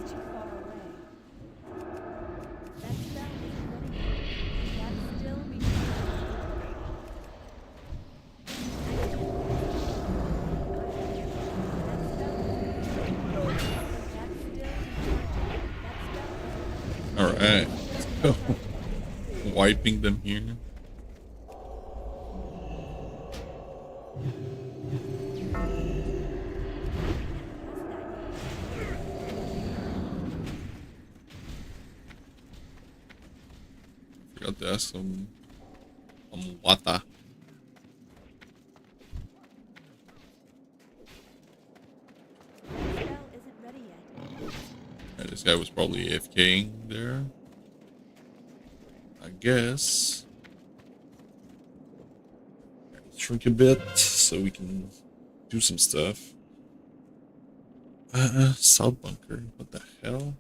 It's too far away. That spell isn't ready yet. That's still Alright, let's go. Wiping them here. Forgot to ask them water. This guy was probably AFKing there. I guess. Shrink a bit so we can do some stuff. South bunker. What the hell?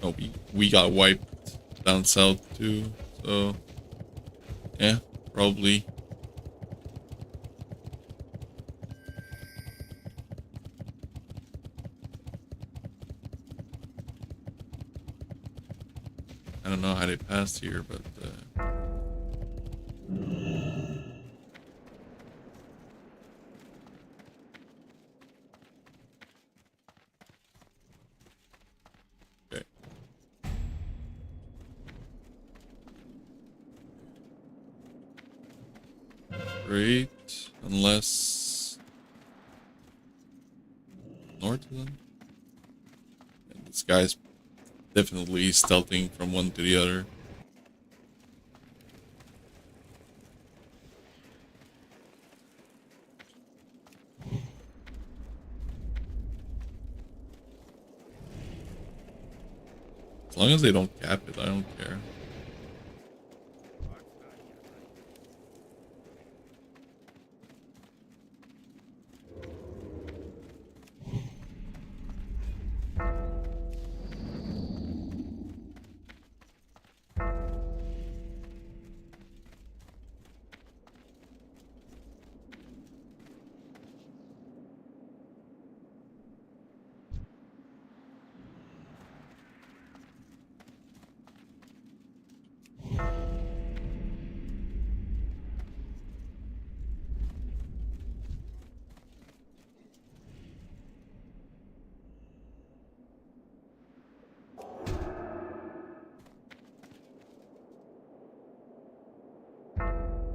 Oh, we got wiped down south too, so yeah, probably. I don't know how they passed here, but okay. Great, unless north of them. And this guy's definitely stealthing from one to the other. As long as they don't cap it, I don't care.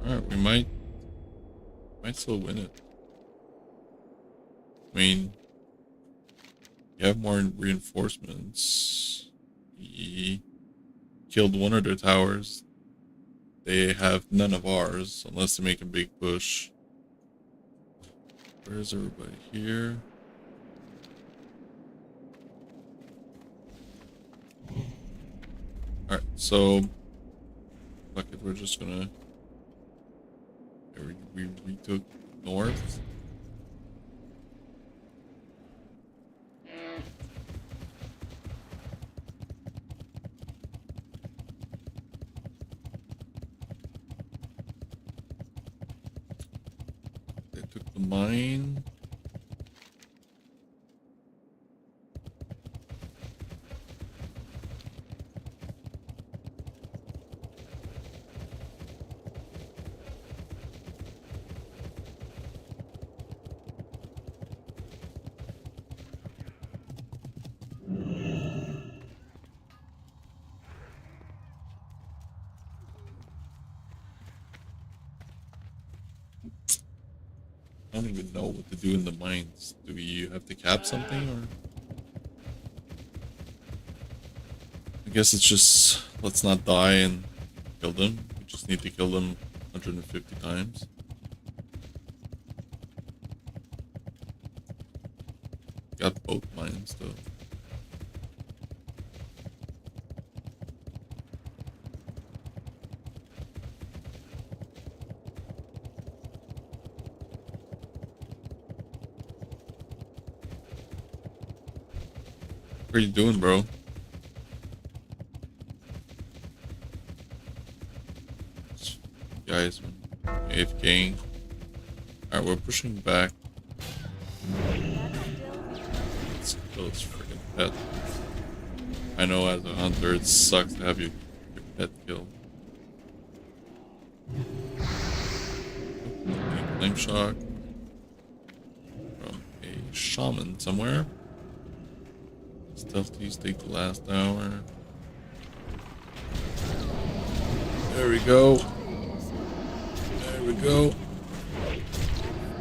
Alright, we might still win it. I mean, you have more reinforcements. We killed one of their towers. They have none of ours, unless they make a big push. Where's everybody here? Alright, so fuck it, we're just gonna we took north. They took the mine. I don't even know what to do in the mines. Do we have to cap something, or? I guess it's just, let's not die and kill them. We just need to kill them 150 times. Got both mines though. What are you doing, bro? Guys, AFKing. Alright, we're pushing back. Let's kill this freaking pet. I know as a hunter it sucks to have your pet killed. Flame shock from a shaman somewhere. Stealthies take the last hour. There we go. There we go.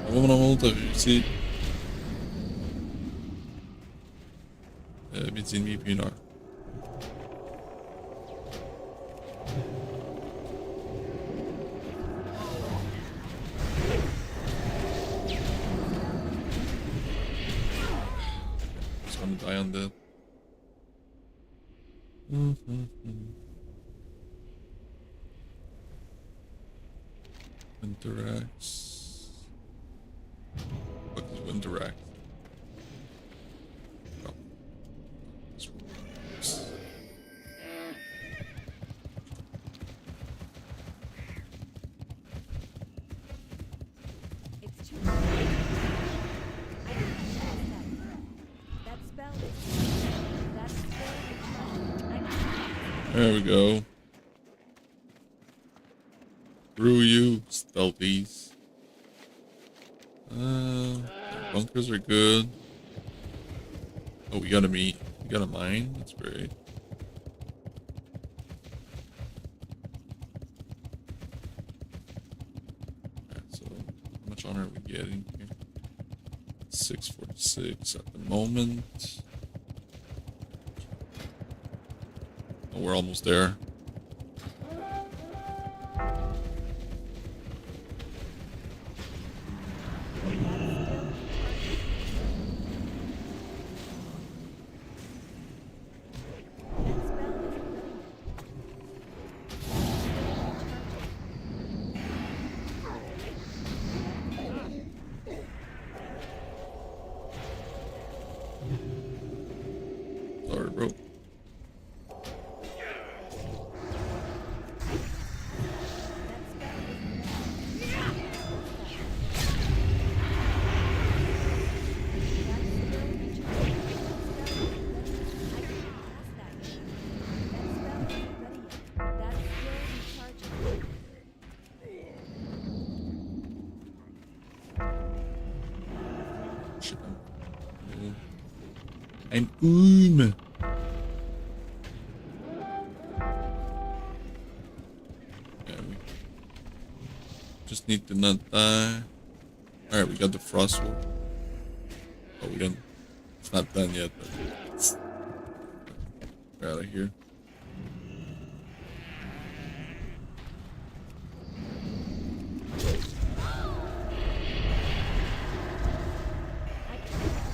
La woman en monte a réussi. 12h30 puis 1h. die on that. Interact. What is interact? Oh. It's too late. I can't cast that. That spell is... That spell is... There we go. Through you, stealthies. Bunkers are good. Oh, we got a mine. That's great. Alright, so how much honor are we getting here? 646 at the moment. Oh, we're almost there. Sorry, bro. I'm Yeah, we just need to not die. Alright, we got the frost wolf. Oh, we didn't. It's not done yet, but we're out of here.